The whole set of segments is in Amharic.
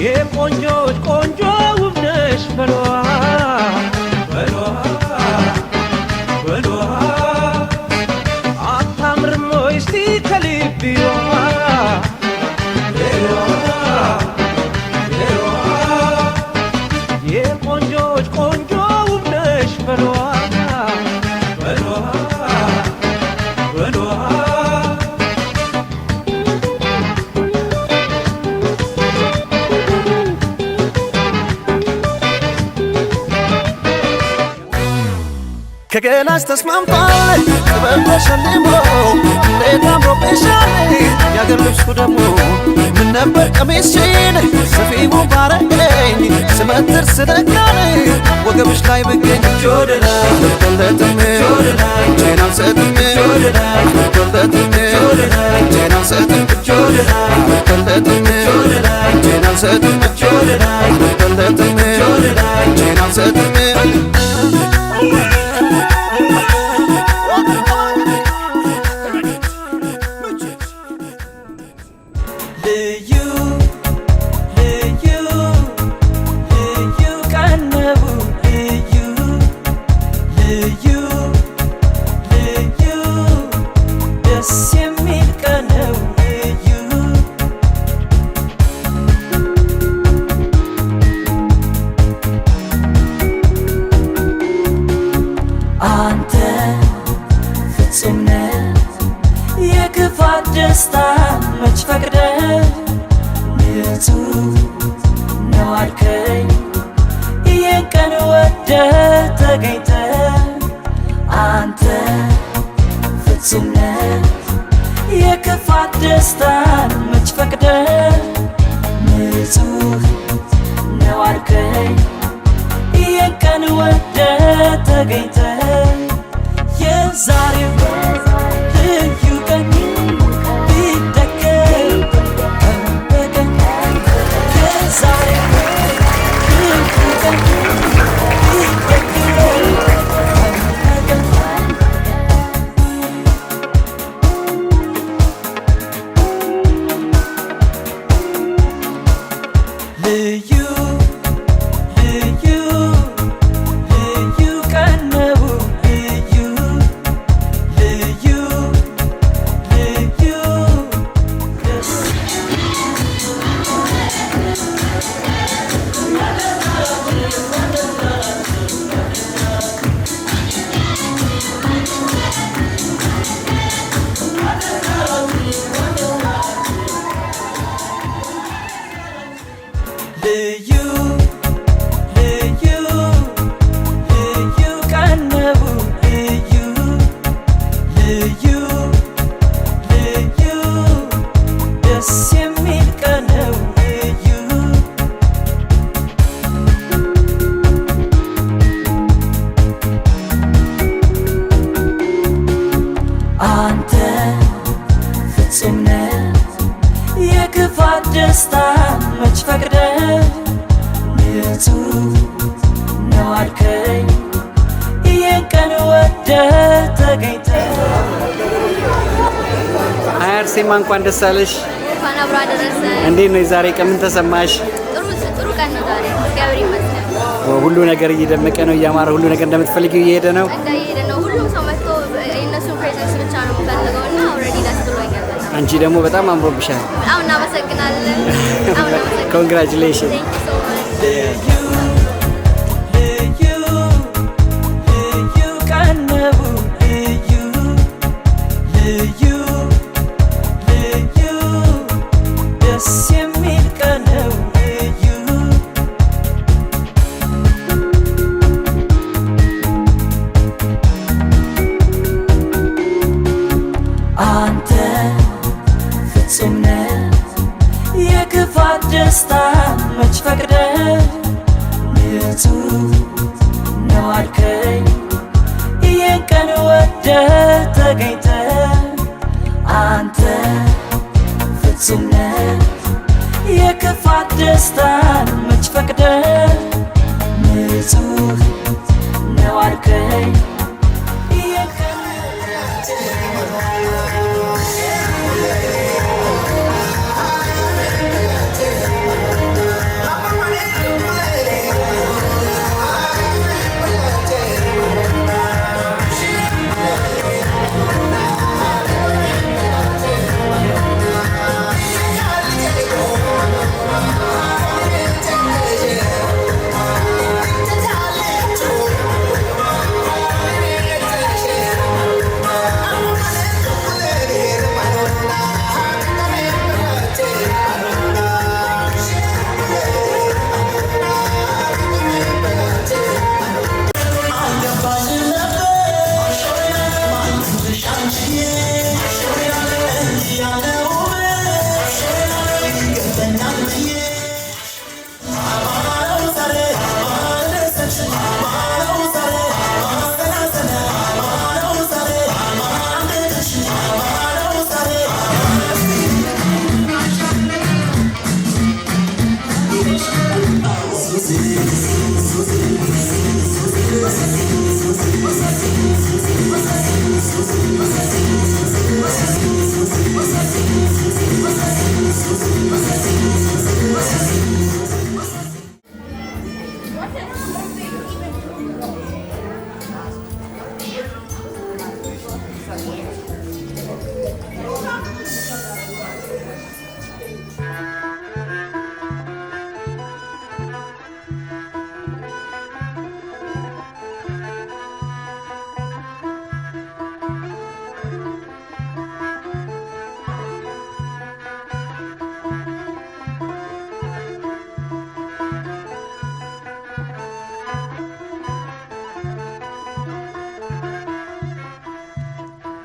የቆንጆች ቆንጆ ውብ ነሽ በሏ አታምርም ወይ እስቲ ከልብዋ የቆንጆች ቆንጆ ውብ ነሽ በሏ ከገላሽ ተስማምቷል ጥበብ ተሸልሞ እንዴት አምሮብሻል ያገር ልብሱ ደግሞ ምን ነበር ቀሚስሽን ሰፊው ባረገኝ ስመትር ስደጋን ወገብሽ ላይ ብገኝ ጆደላ አልቆለጥም እጄን አልሰጥም አልቆለጥም እጄን አልሰጥም አልቆለጥም እጄን አልሰጥም አልቆለጥም እጄን አልሰጥም ደስታ መች ፈቅደ ንጹህ ነው አልከኝ ይህን ቀን ወደ ተገኝተ አንተ ፍጹም ነህ የክፋት ደስታን መች ፈቅደ ንጹህ ነው አልከኝ ይህን ቀን ወደ ተገኝተ የዛሬው ልዩ ቀን ደስታ መች ፈቅደ ንጹህ ነው አልከኝ ይህን ቀን ወደ ተገኝተ አርሴማ እንኳን ደስ አለሽ። እንኳን አብሮ አደረሰ። እንዴት ነው የዛሬ ቀን ምን ተሰማሽ? ጥሩ ቀን ነው ዛሬ እግዚአብሔር ይመስገን። ሁሉ ነገር እየደመቀ ነው እያማረ ሁሉ ነገር እንደምትፈልጊው እየሄደ ነው ሁሉም ሰው መጥቶ የእነሱን ፕሬዘንስ ብቻ ነው የምፈልገው እና ኦልሬዲ ደስ ብሎኛል። አንቺ ደግሞ በጣም አምሮብሻል። በጣም እናመሰግናለን። ኮንግራቹሌሽን። ደስታ መች ፈቅደ ንጹህ ነው አልከኝ ይህን ቀን ወደ ተገኝተ አንተ ፍጹም ነህ የክፋት ደስታን መች ፈቅደ ንጹህ ነው አልከኝ ይህን ቀን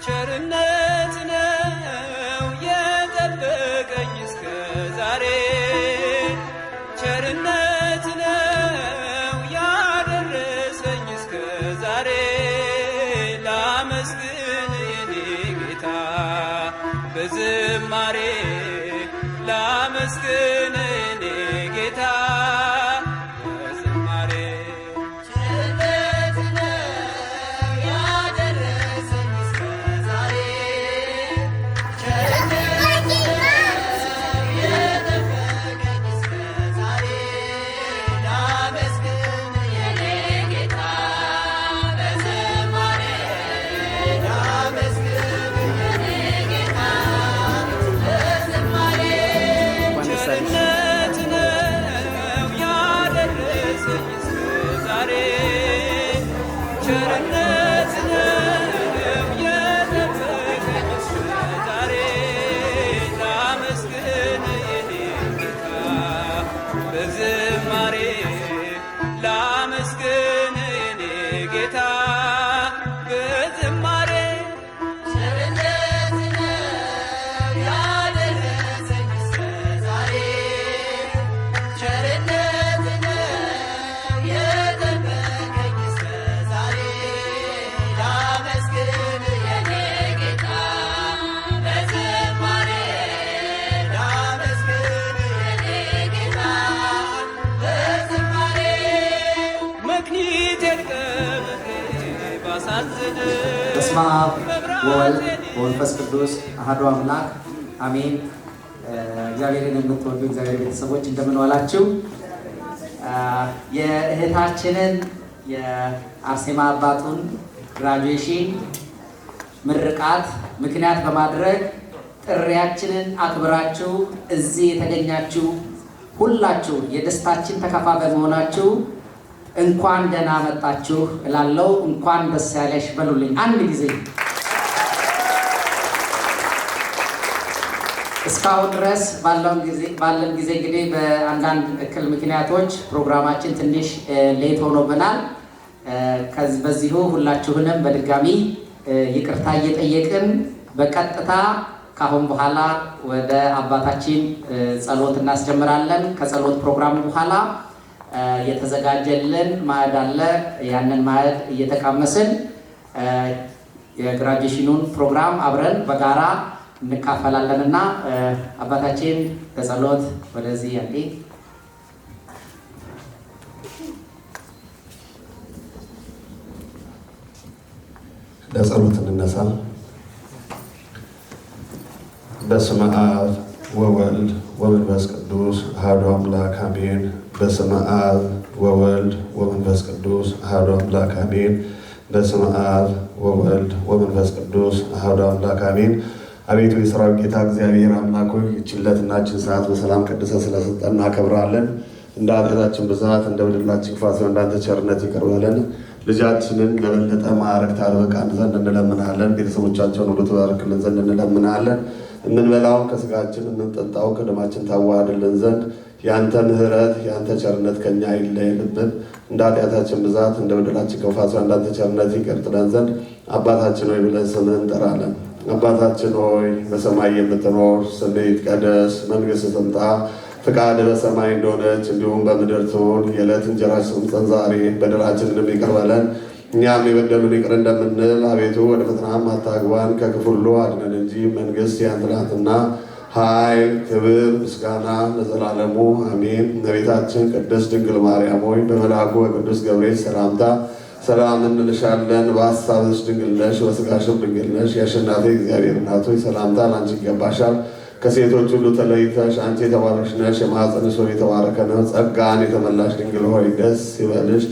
ቸርነት ነው የጠበቀኝ እስከ ዛሬ ቸርነት ነው ያደረሰኝ እስከ ዛሬ ላመስግን የኔ ጌታ በዝማሬ ላመስግን የኔ ጌታ በስመ አብ ወወልድ ወመንፈስ ቅዱስ አሐዱ አምላክ አሜን። እግዚአብሔርን የምትወዱ እግዚአብሔር ቤተሰቦች እንደምን ዋላችሁ? የእህታችንን የአርሴማ አባቱን ግራጁዌሽን ምርቃት ምክንያት በማድረግ ጥሪያችንን አክብራችሁ እዚህ የተገኛችሁ ሁላችሁ የደስታችን ተካፋይ በመሆናችሁ እንኳን ደህና መጣችሁ እላለሁ። እንኳን ደስ ያለሽ በሉልኝ አንድ ጊዜ። እስካሁን ድረስ ባለን ጊዜ እንግዲህ በአንዳንድ እክል ምክንያቶች ፕሮግራማችን ትንሽ ሌት ሆኖብናል። በዚሁ ሁላችሁንም በድጋሚ ይቅርታ እየጠየቅን በቀጥታ ካሁን በኋላ ወደ አባታችን ጸሎት እናስጀምራለን። ከጸሎት ፕሮግራም በኋላ የተዘጋጀልን ማዕድ አለ። ያንን ማዕድ እየተቃመስን የግራጁዌሽኑን ፕሮግራም አብረን በጋራ እንካፈላለንና አባታችን በጸሎት ወደዚህ ያንዴ ለጸሎት እንነሳ። በስመ አብ ወወልድ ወመንፈስ ቅዱስ አሐዱ አምላክ አሜን። በስመ አብ ወወልድ ወመንፈስ ቅዱስ አሐዱ አምላክ አሜን። በስመ አብ ወወልድ ወመንፈስ ቅዱስ አሐዱ አምላክ አሜን። አቤቱ የሠራዊት ጌታ እግዚአብሔር አምላክ ሆይ ይህችን ዕለትና ይህችን ሰዓት በሰላም ቀድሰህ ስለሰጠን እናከብርሃለን። እንደ ኃጢአታችን ብዛት እንደ በደላችን ክፋት እንዳንተ ቸርነት ይቅር በለን። ልጃችንን ለበለጠ ማዕረግ ታበቃን ዘንድ እንለምናለን። ቤተሰቦቻቸውን ሁሉ ትባርክልን ዘንድ እንለምናለን። የምንበላውን ከስጋችን የምንጠጣው ከደማችን ታዋህድልን ዘንድ ያንተ ምሕረት ያንተ ቸርነት ከኛ አይለይብን። እንደ ኃጢአታችን ብዛት እንደ በደላችን ክፋት እንዳንተ ቸርነት ይቅር ትለን ዘንድ አባታችን ሆይ ብለን ስምህን እንጠራለን። አባታችን ሆይ በሰማይ የምትኖር ስምህ ይትቀደስ፣ መንግሥትህ ትምጣ፣ ፍቃድህ በሰማይ እንደሆነች እንዲሁም በምድር ትሁን። የዕለት እንጀራችንን ስጠን ዛሬ፣ በደላችንንም ይቅር በለን እኛም የበደሉንን ይቅር እንደምንል፣ አቤቱ ወደ ፈተናም አታግባን ከክፉ ሁሉ አድነን እንጂ መንግሥት ያንተ ናትና ኃይል፣ ክብር፣ ምስጋና ለዘላለሙ አሜን። እመቤታችን ቅድስት ድንግል ማርያም ሆይ በመልአኩ በቅዱስ ገብርኤል ሰላምታ ሰላም እንልሻለን። በሐሳብሽ ድንግል ነሽ፣ በሥጋሽም ድንግል ነሽ። የአሸናፊ እግዚአብሔር እናት ሆይ ሰላምታ ላንቺ ይገባሻል። ከሴቶች ሁሉ ተለይተሽ አንቺ የተባረክሽ ነሽ፣ የማኅፀንሽ ፍሬ የተባረከ ነው። ጸጋን የተመላሽ ድንግል ሆይ ደስ ይበልሽ፣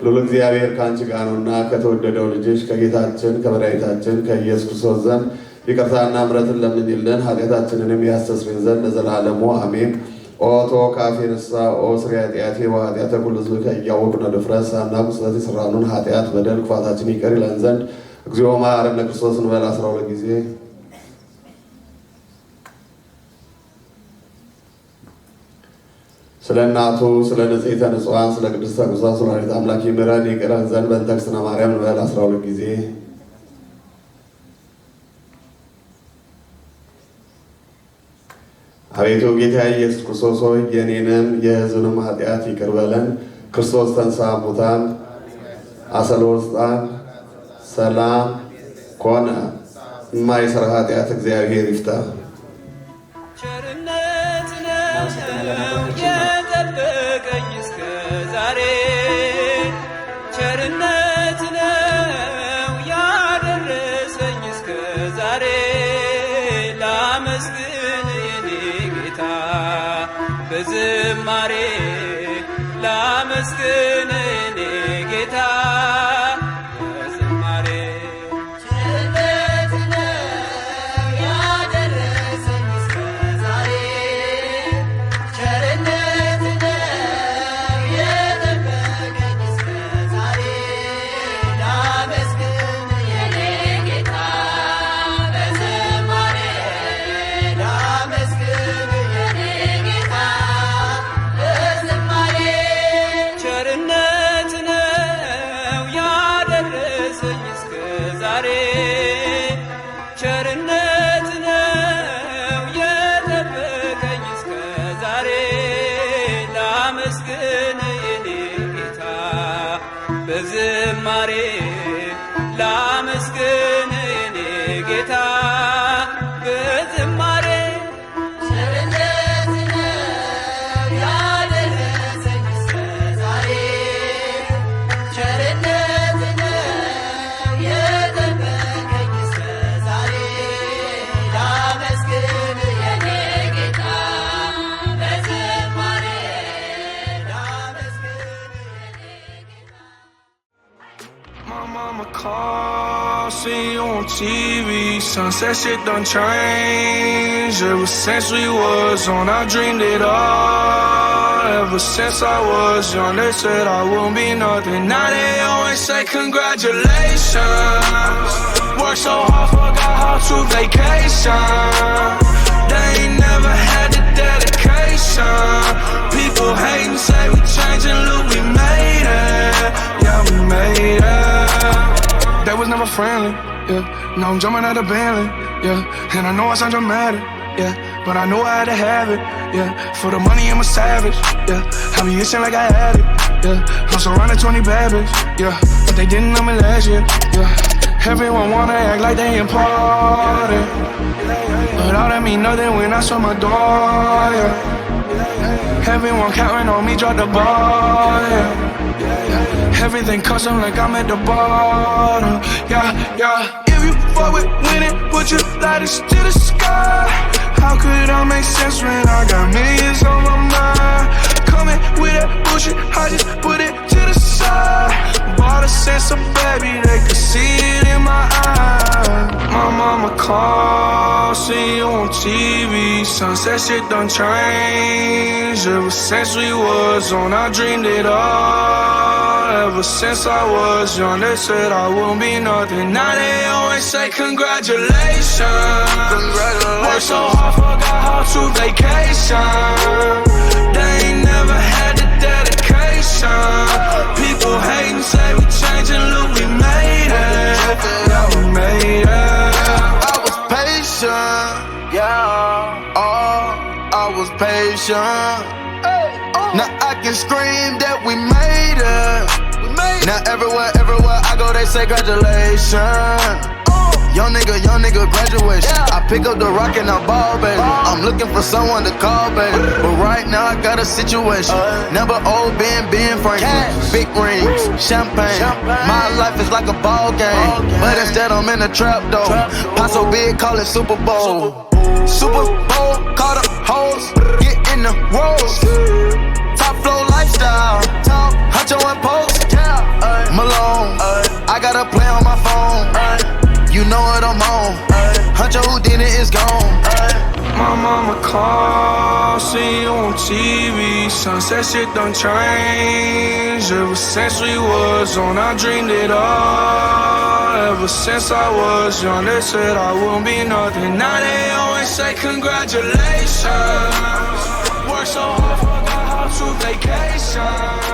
ልዑል እግዚአብሔር ከአንቺ ጋር ነውና ከተወደደው ልጅሽ ከጌታችን ከመድኃኒታችን ከኢየሱስ ክርስቶስ ዘንድ ይቅርታና ምሕረትን ለምኝልን ኃጢአታችንንም ያስተሰርይልን ዘንድ ለዘላለሙ አሜን። ኦቶ ካፌ ንስሐ ኦ ስርየ ኃጢአቴ ወኃጢአተ ኩሉ ሕዝብ እያወቅነ ድፍረት ሳናውቅ ስህተት የሠራነውን ኃጢአት በደል ክፋታችን ይቅር ይለን ዘንድ እግዚኦ መሐረነ ክርስቶስ እንበል 12 ጊዜ። ስለ እናቱ ስለ ንጽሕተ ንጹሐን ስለ ቅድስተ ቅዱሳን ስለ ወላዲተ አምላክ ይምረን ይቅረን ዘንድ በእንተ እግዝእትነ ማርያም እንበል 12 ጊዜ። አቤቱ ጌታ ኢየሱስ ክርስቶስ ሆይ የኔንም የሕዝብንም ኃጢአት ይቅር በለን። ክርስቶስ ተንሥአ እሙታን አሰሮ ዕጣን ሰላም ኮነ። የማይሠራ ኃጢአት እግዚአብሔር ይፍታ። ቸርነት ነው የጠበቀኝ እስከ ዛሬ፣ ቸርነት ነው ያደረሰኝ እስከ ዛሬ። ላመስግን የኔ ጌታ በዝማሬ፣ ላመስግን የኔ ጌታ በዝማሬ። ቸርነት ነው ያደረሰኝ እስከ ዛሬ፣ ቸርነት ነው የጠበቀኝ እስከ ዛሬ። ላመስግን የኔ ጌታ በዝማሬ፣ ላመስግን የኔ ጌታ በዝማሬ። ቸርነት ነው ያደረሰኝ እስከ ዛሬ፣ ቸርነት ነው የጠበቀኝ እስከ ዛሬ። ላመስግን የኔ ጌታ በዝማሬ፣ ላመስግን የኔ ጌታ በዝማሬ። ቸርነት ነው ያደረሰኝ እስከ ዛሬ፣ ቸርነት ነው የጠበቀኝ እስከ ዛሬ። ላመስግን የኔ ጌታ በዝማሬ፣ ላመስግን የኔ ጌታ። My mama calls, see you on TV. Sunset shit done changed. Ever since we was on, I dreamed it all. Ever since I was young, they said I wouldn't be nothing. Now they always say congratulations. Worked so hard, forgot how to vacation. They ain't never had the dedication. People hating, say we changing, look, we made it. Yeah, we made it. They was never friendly, yeah. Now I'm jumping out of Bentley, yeah. And I know I sound dramatic, yeah. But I know I had to have it, yeah. For the money, I'm a savage, yeah. I be itching like I had it, yeah. I'm surrounded 20 bad bitches, yeah. But they didn't know me last year, yeah. Everyone wanna act like they important, but all that mean nothing when I saw my door, yeah. Everyone counting on me, drop the ball, yeah. Everything custom like I'm at the bottom, yeah, yeah. If you fuck with winning, put your lighters to the sky. How could I make sense when I got millions on my mind? Coming with that bullshit, I just put it to the side. Bought a sense of baby, they could see it in my eyes. My mama called, see you on TV. Sunset shit done changed. Ever since we was on, I dreamed it all. Ever since I was young, they said I wouldn't be nothing. Now they always say congratulations. Worked so hard, forgot how to vacation. They ain't never had the dedication. People hating, say we changing, look, we made it. Yeah, we made it. I was patient, yeah. Oh, I was patient. Now I can scream that we made it. Now everywhere I go, they say congratulations. Young nigga graduation. I Pick up the rock and I ball, baby. I'm looking for someone to call, baby. But right now I got a situation. Never old Ben Franklin. Big rings, champagne. My life is like a ball game. But instead I'm in a trap though. Pot so big, call it Super Bowl. Super Bowl, call the hoes, get in the rolls. Top flow lifestyle, top Huncho and Post. Malone, I got a play on my phone. You know what I'm on. Huncho Houdini is gone. My mama called, see you on TV. Sunset shit done changed. Ever since we was on, I dreamed it all. Ever since I was young, they said I wouldn't be nothing. Now they always say congratulations. Worked so hard, forgot how to vacation.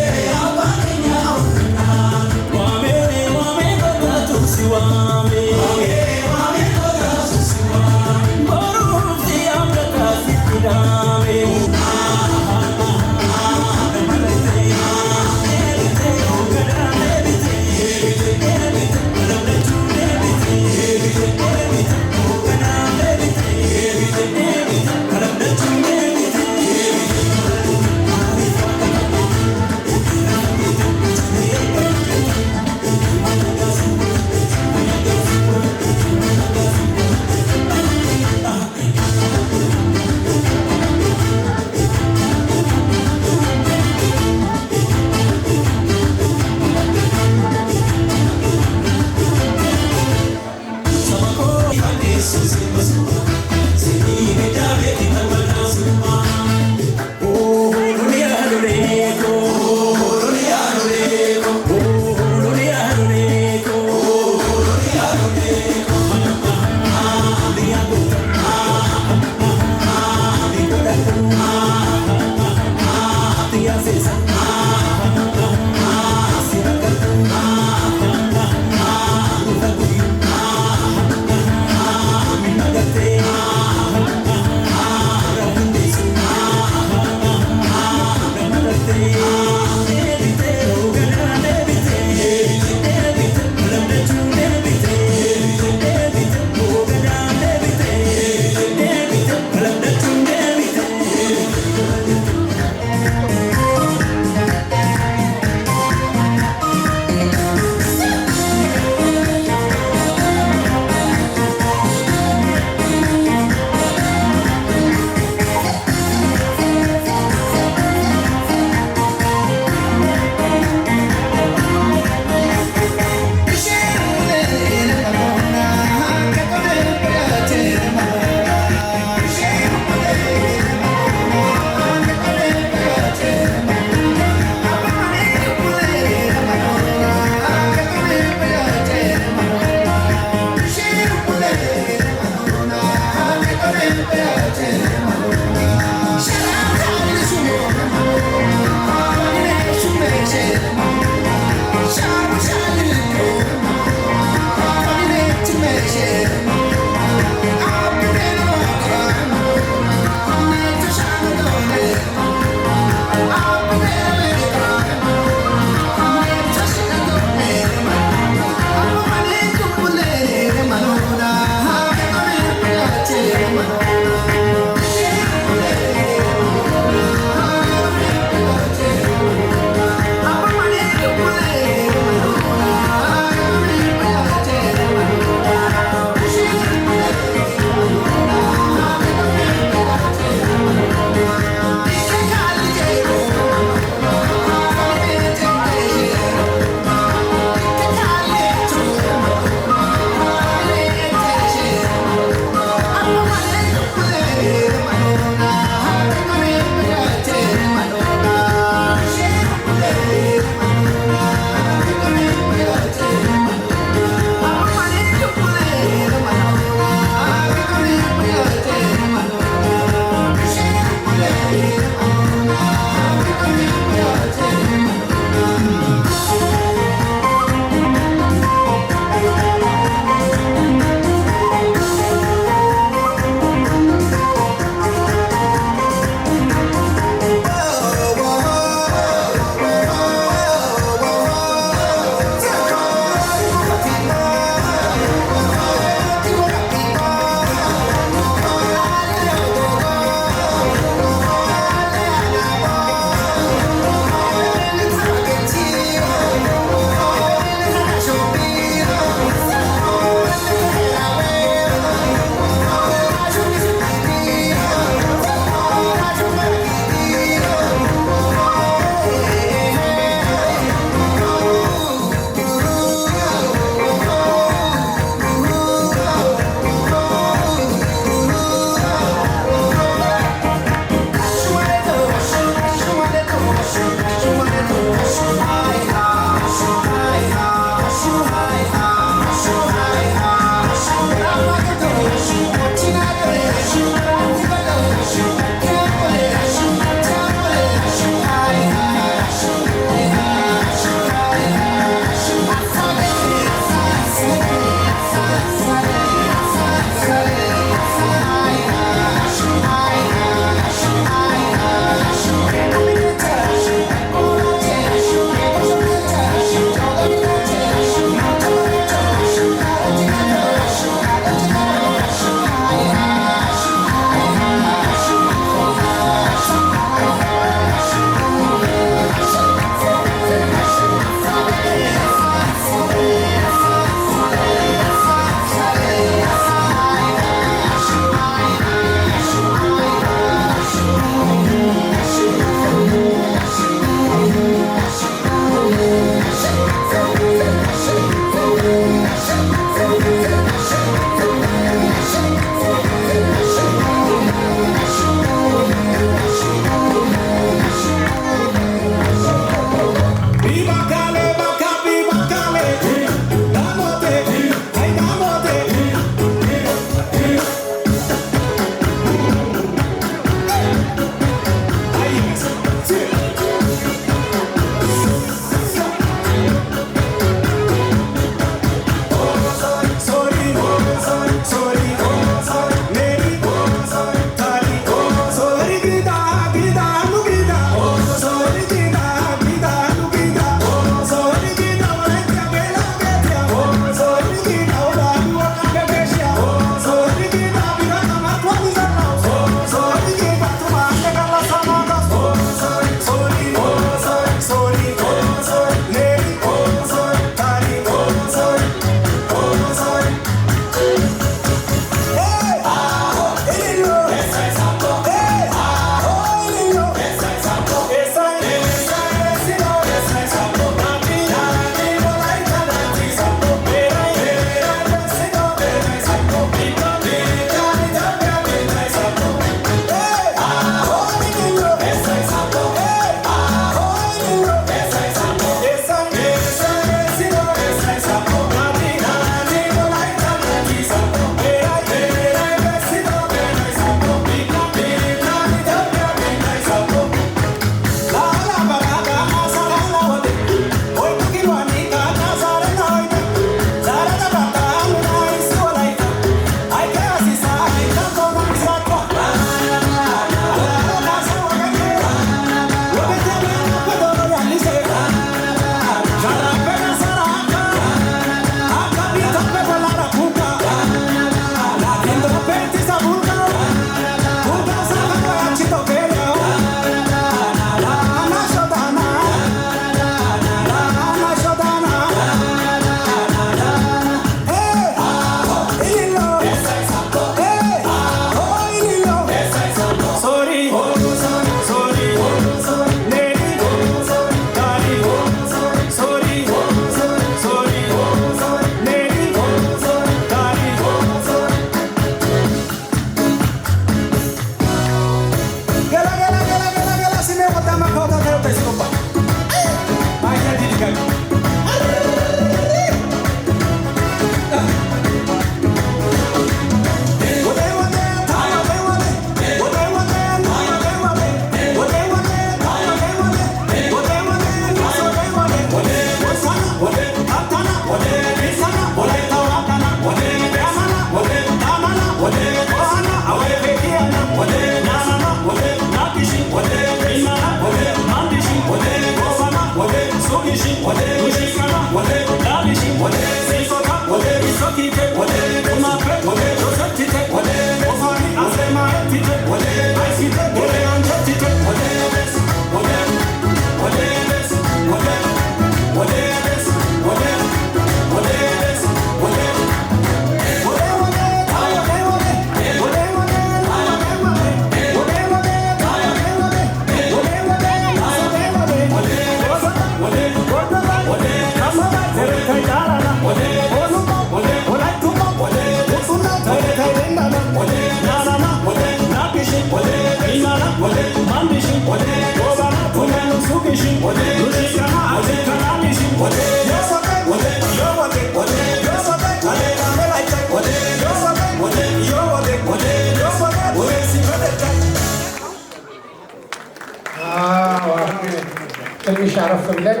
ትንሽ አረፍ ብለን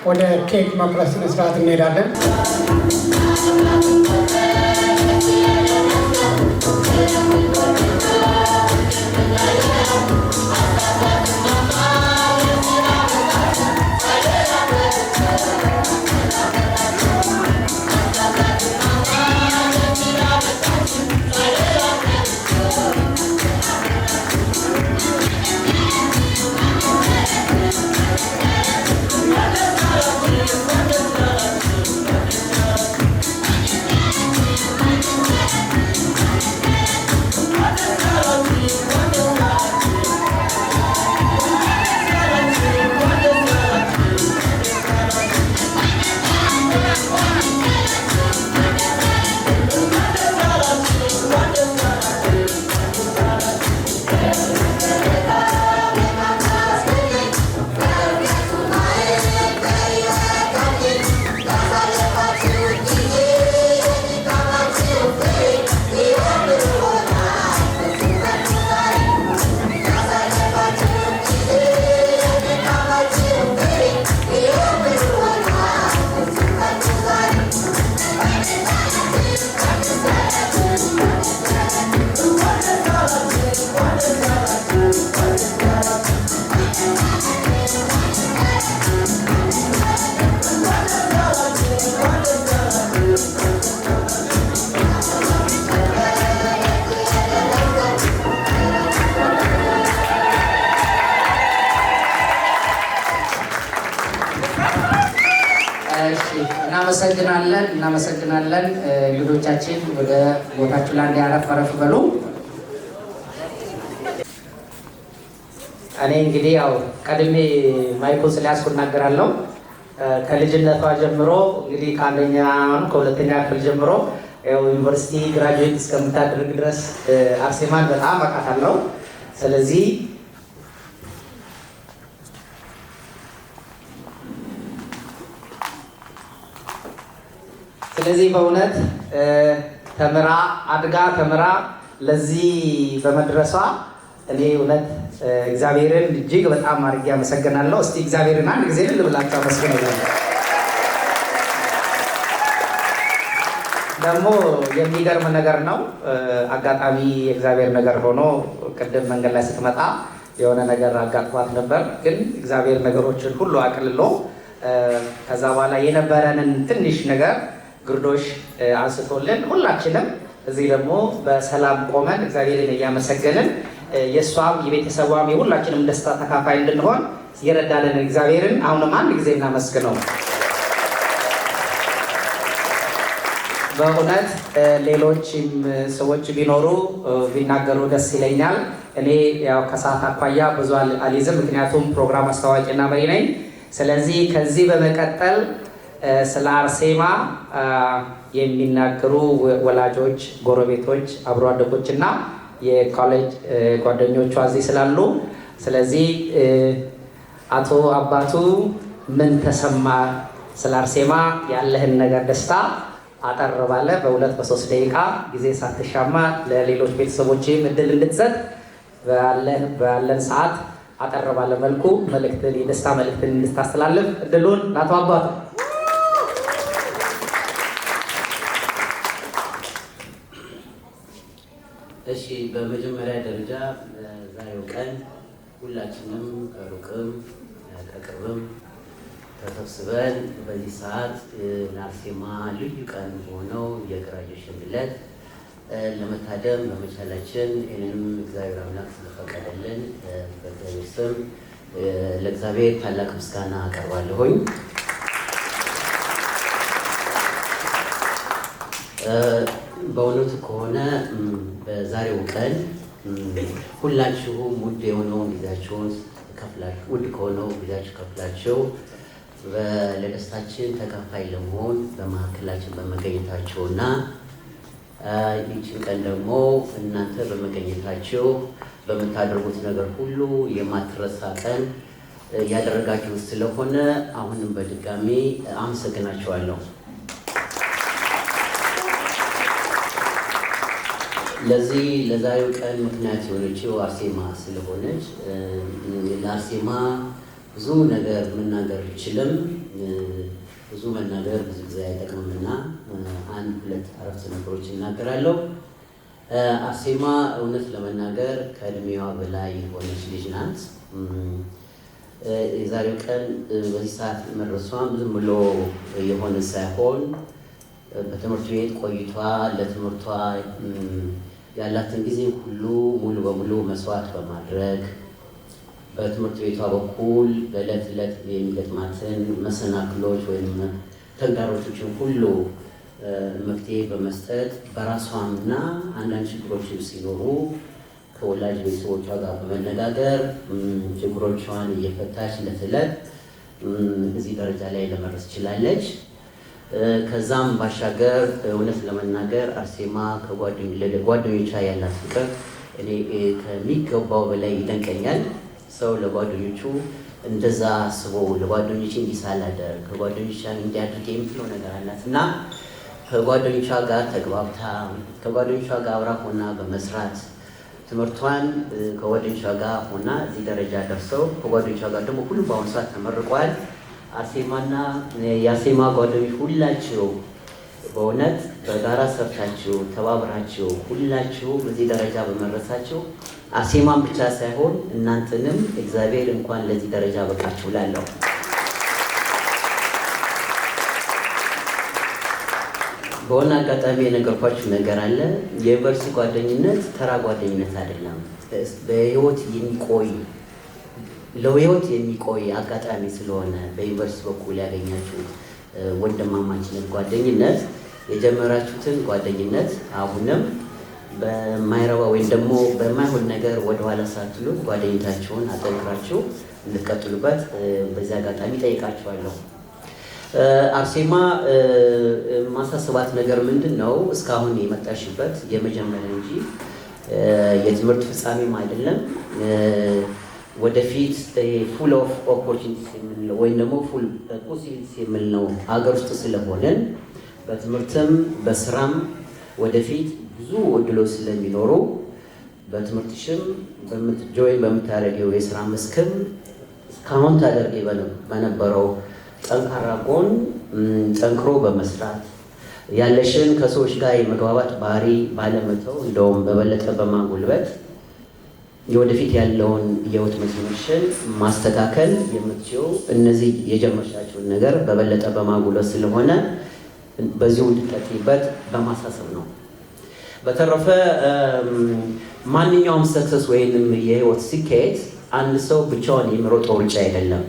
ወደ ኬክ መቁረስ ስነ ስርዓት እንሄዳለን። እናመሰግናለን። እንግዶቻችን ወደ ቦታችሁ ላይ እንዲያረፍ በሉ። እኔ እንግዲህ ያው ቀድሜ ማይኩን ስለያዝኩ እናገራለሁ። ከልጅነቷ ጀምሮ እንግዲህ ከአንደኛ ከሁለተኛ ክፍል ጀምሮ ያው ዩኒቨርሲቲ ግራጁዌት እስከምታደርግ ድረስ አርሴማን በጣም አውቃታለሁ። ስለዚህ በእውነት ተምራ አድጋ ተምራ ለዚህ በመድረሷ እኔ እውነት እግዚአብሔርን እጅግ በጣም አድርጌ አመሰግናለሁ። እስቲ እግዚአብሔርን አንድ ጊዜ ልብላችሁ አመስግኑልኝ። ደግሞ የሚገርም ነገር ነው። አጋጣሚ የእግዚአብሔር ነገር ሆኖ ቅድም መንገድ ላይ ስትመጣ የሆነ ነገር አጋጥሟት ነበር። ግን እግዚአብሔር ነገሮችን ሁሉ አቅልሎ ከዛ በኋላ የነበረንን ትንሽ ነገር ግርዶሽ አንስቶልን ሁላችንም እዚህ ደግሞ በሰላም ቆመን እግዚአብሔርን እያመሰገንን የሷም የቤተሰቧም የሁላችንም ደስታ ተካፋይ እንድንሆን የረዳልን እግዚአብሔርን አሁንም አንድ ጊዜ እናመስግነው። በእውነት ሌሎችም ሰዎች ቢኖሩ ቢናገሩ ደስ ይለኛል። እኔ ያው ከሰዓት አኳያ ብዙ አልይዝም፣ ምክንያቱም ፕሮግራም አስተዋዋቂና መሪ ነኝ። ስለዚህ ከዚህ በመቀጠል ስለ አርሴማ የሚናገሩ ወላጆች፣ ጎረቤቶች፣ አብሮ አደጎች እና የኮሌጅ ጓደኞቿ እዚህ ስላሉ ስለዚህ አቶ አባቱ ምን ተሰማ ስለ አርሴማ ያለህን ነገር ደስታ አጠር ባለ በ2-3 ደቂቃ ጊዜ ሳትሻማ ለሌሎች ቤተሰቦችም እድል እንድትሰጥ ባለን ሰዓት አጠር ባለ መልኩ መልእክትን የደስታ መልእክትን እንድታስተላልፍ እድሉን ለአቶ አባቱ። እሺ፣ በመጀመሪያ ደረጃ ዛሬው ቀን ሁላችንም ከሩቅም ከቅርብም ተሰብስበን በዚህ ሰዓት ለአርሴማ ልዩ ቀን ሆነው የግራጁዌሽን ዕለት ለመታደም በመቻላችን ይህንም እግዚአብሔር አምላክ ስለፈቀደልን በእግዚአብሔር ስም ለእግዚአብሔር ታላቅ ምስጋና አቀርባለሁኝ። በእውነቱ ከሆነ በዛሬው ቀን ሁላችሁም ውድ የሆነውን ጊዜያችሁን ከፍላችሁ ውድ ከሆነው ጊዜያችሁ ከፍላችሁ ለደስታችን ተካፋይ ለመሆን በመካከላችን በመገኘታችሁና ይህችን ቀን ደግሞ እናንተ በመገኘታችሁ በምታደርጉት ነገር ሁሉ የማትረሳ ቀን ያደረጋችሁት ስለሆነ አሁንም በድጋሚ አመሰግናችኋለሁ። ለዚህ ለዛሬው ቀን ምክንያት የሆነችው አርሴማ ስለሆነች ለአርሴማ ብዙ ነገር መናገር ብችልም ብዙ መናገር ብዙ ጊዜ አይጠቅምምና አንድ ሁለት አረፍተ ነገሮች እናገራለሁ። አርሴማ እውነት ለመናገር ከእድሜዋ በላይ የሆነች ልጅ ናት። የዛሬው ቀን በዚህ ሰዓት መድረሷም ዝም ብሎ የሆነ ሳይሆን በትምህርት ቤት ቆይቷ ለትምህርቷ ያላትን ጊዜ ሁሉ ሙሉ በሙሉ መስዋዕት በማድረግ በትምህርት ቤቷ በኩል በዕለት ዕለት የሚገጥማትን መሰናክሎች ወይም ተግዳሮቶችን ሁሉ መፍትሄ በመስጠት በራሷምና አንዳንድ ችግሮችን ሲኖሩ ከወላጅ ቤተሰቦቿ ጋር በመነጋገር ችግሮቿን እየፈታች ዕለት ዕለት እዚህ ደረጃ ላይ ለመድረስ ችላለች። ከዛም ባሻገር እውነት ለመናገር አርሴማ ከጓደኞቿ ያላት ፍቅር እኔ ከሚገባው በላይ ይደንቀኛል። ሰው ለጓደኞቹ እንደዛ አስቦ ለጓደኞቼ እንዲሳላደር ከጓደኞቿ እንዲያድርግ የምትለው ነገር አላት እና ከጓደኞቿ ጋር ተግባብታ ከጓደኞቿ ጋር አብራ ሆና በመስራት ትምህርቷን ከጓደኞቿ ጋር ሆና እዚህ ደረጃ ደርሰው ከጓደኞቿ ጋር ደግሞ ሁሉም በአሁኑ ሰዓት ተመርቋል። አርሴማና የአርሴማ ጓደኞች ሁላችሁ በእውነት በጋራ ሰርታችሁ ተባብራችሁ ሁላችሁ በዚህ ደረጃ በመድረሳችሁ አርሴማን ብቻ ሳይሆን እናንተንም እግዚአብሔር እንኳን ለዚህ ደረጃ በቃችሁ እላለሁ። በሆነ አጋጣሚ የነገርኳችሁ ነገር አለ። የዩኒቨርሲቲ ጓደኝነት ተራ ጓደኝነት አይደለም። በህይወት የሚቆይ አጋጣሚ ስለሆነ በዩኒቨርሲቲ በኩል ያገኛችሁት ወንድማማችነት ጓደኝነት የጀመራችሁትን ጓደኝነት አሁንም በማይረባ ወይም ደግሞ በማይሆን ነገር ወደኋላ ሳትሉ ጓደኝነታችሁን አጠንክራችሁ እንድትቀጥሉበት በዚህ አጋጣሚ ጠይቃችኋለሁ። አርሴማ ማሳሰባት ነገር ምንድን ነው? እስካሁን የመጣሽበት የመጀመሪያ እንጂ የትምህርት ፍጻሜም አይደለም። ወደፊት ፉል ኦፍ ኦፖርቹኒቲስ የምንለው ወይም ደግሞ ፉል ፖሲቢሊቲስ የምንለው ሀገር ውስጥ ስለሆነን በትምህርትም በስራም ወደፊት ብዙ እድሎች ስለሚኖሩ በትምህርትሽም ጆይን በምታደርጊው የስራ መስክም እስካሁን ታደርጊ በነበረው ጠንካራ ጎን ጠንክሮ በመስራት ያለሽን ከሰዎች ጋር የመግባባት ባህሪ ባለመተው እንደውም በበለጠ በማጎልበት የወደፊት ያለውን የህይወት መስመርሽን ማስተካከል የምትችው እነዚህ የጀመርሻቸውን ነገር በበለጠ በማጎልበት ስለሆነ በዚሁ እንድትቀጥይበት በማሳሰብ ነው። በተረፈ ማንኛውም ሰክሰስ ወይንም የህይወት ስኬት አንድ ሰው ብቻውን የሚሮጠው ሩጫ አይደለም።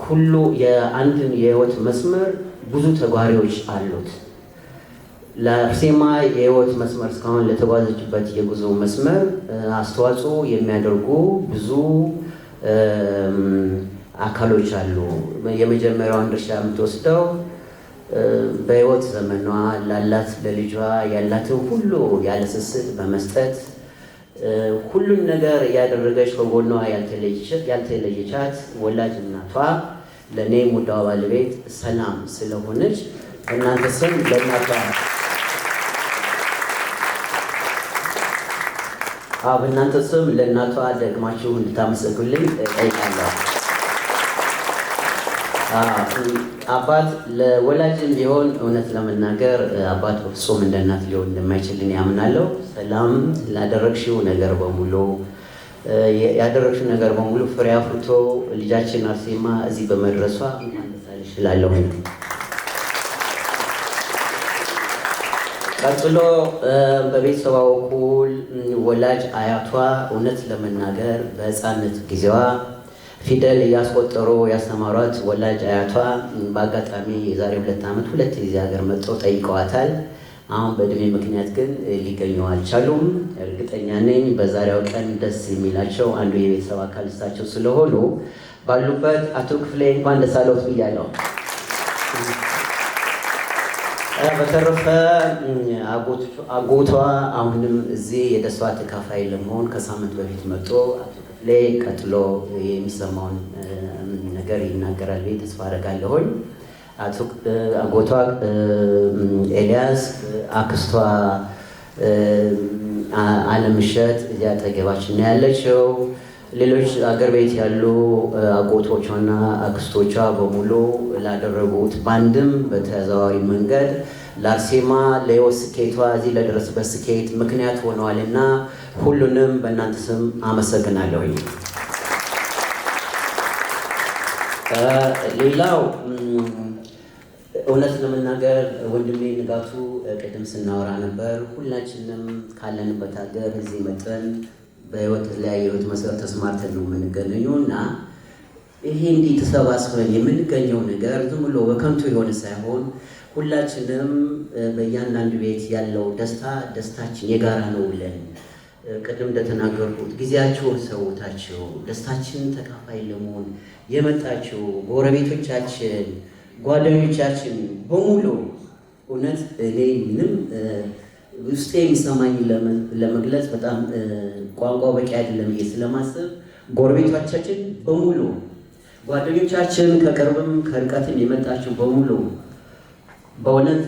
ሁሉ የአንድን የህይወት መስመር ብዙ ተጓሪዎች አሉት። ለአርሴማ የህይወት መስመር እስካሁን ለተጓዘችበት የጉዞ መስመር አስተዋጽኦ የሚያደርጉ ብዙ አካሎች አሉ። የመጀመሪያውን ድርሻ የምትወስደው በህይወት ዘመኗ ላላት ለልጇ ያላትን ሁሉ ያለ ስስት በመስጠት ሁሉን ነገር ያደረገች ከጎኗ ያልተለየቻት ወላጅ እናቷ ለእኔ ሙዳዋ ባለቤት ሰላም ስለሆነች እናንተ ስም ለእናቷ በእናንተ ስም ለእናቷ ደግማችሁ እንድታመሰግኑልኝ ጠይቃለሁ። አባት ለወላጅም ቢሆን እውነት ለመናገር አባት በፍጹም እንደ እናት ሊሆን እንደማይችልን ያምናለሁ። ሰላም ላደረግሽው ነገር በሙሉ ያደረግሽው ነገር በሙሉ ፍሬ አፍርቶ ልጃችን አርሴማ እዚህ በመድረሷ እንኳን ደስ አለሽ እላለሁ። ቀጥሎ በቤተሰቧ በኩል ወላጅ አያቷ እውነት ለመናገር በሕፃንነት ጊዜዋ ፊደል እያስቆጠሩ ያስተማሯት ወላጅ አያቷ በአጋጣሚ የዛሬ 2 ዓመት 2 ጊዜ ሀገር መጥተው ጠይቀዋታል። አሁን በእድሜ ምክንያት ግን ሊገኙ አልቻሉም። እርግጠኛ ነኝ በዛሬው ቀን ደስ የሚላቸው አንዱ የቤተሰብ አካል እሳቸው ስለሆኑ ባሉበት አቶ ክፍሌ እንኳን ደስ አለዎት ብያለሁ። በተረፈ አጎቷ አሁንም እዚህ የደስታ ተካፋይ ለመሆን ከሳምንት በፊት መጥቶ አቶ ክፍሌ ቀጥሎ የሚሰማውን ነገር ይናገራል ብዬ ተስፋ አደርጋለሁኝ። አጎቷ ኤልያስ፣ አክስቷ አለምሸት እዚያ አጠገባችን ነው ያለችው። ሌሎች አገር ቤት ያሉ አጎቶቿና አክስቶቿ በሙሉ ላደረጉት በአንድም በተዘዋዋሪ መንገድ ለአርሴማ ለሕይወት ስኬቷ እዚህ ለደረሰበት ስኬት ምክንያት ሆነዋልና ሁሉንም በእናንተ ስም አመሰግናለሁኝ። ሌላው እውነት ለመናገር ወንድሜ ንጋቱ ቅድም ስናወራ ነበር። ሁላችንም ካለንበት ሀገር እዚህ መጠን በህይወት ላይ የህይወት መሰረት ተስማርተን ነው የምንገኘው እና ይሄ እንዲህ ተሰባስበን የምንገኘው ነገር ዝም ብሎ በከንቱ የሆነ ሳይሆን ሁላችንም በእያንዳንዱ ቤት ያለው ደስታችን የጋራ ነው ብለን ቅድም እንደተናገርኩት ጊዜያችሁን ሰውታችሁ ደስታችን ተካፋይ ለመሆን የመጣችሁ ጎረቤቶቻችን፣ ጓደኞቻችን በሙሉ እውነት እኔ ምንም ውስጤ የሚሰማኝ ለመግለጽ በጣም ቋንቋው በቂ አይደለም ብዬ ስለማስብ ጎረቤቶቻችን በሙሉ ጓደኞቻችን ከቅርብም ከርቀትም የመጣችሁ በሙሉ በእውነት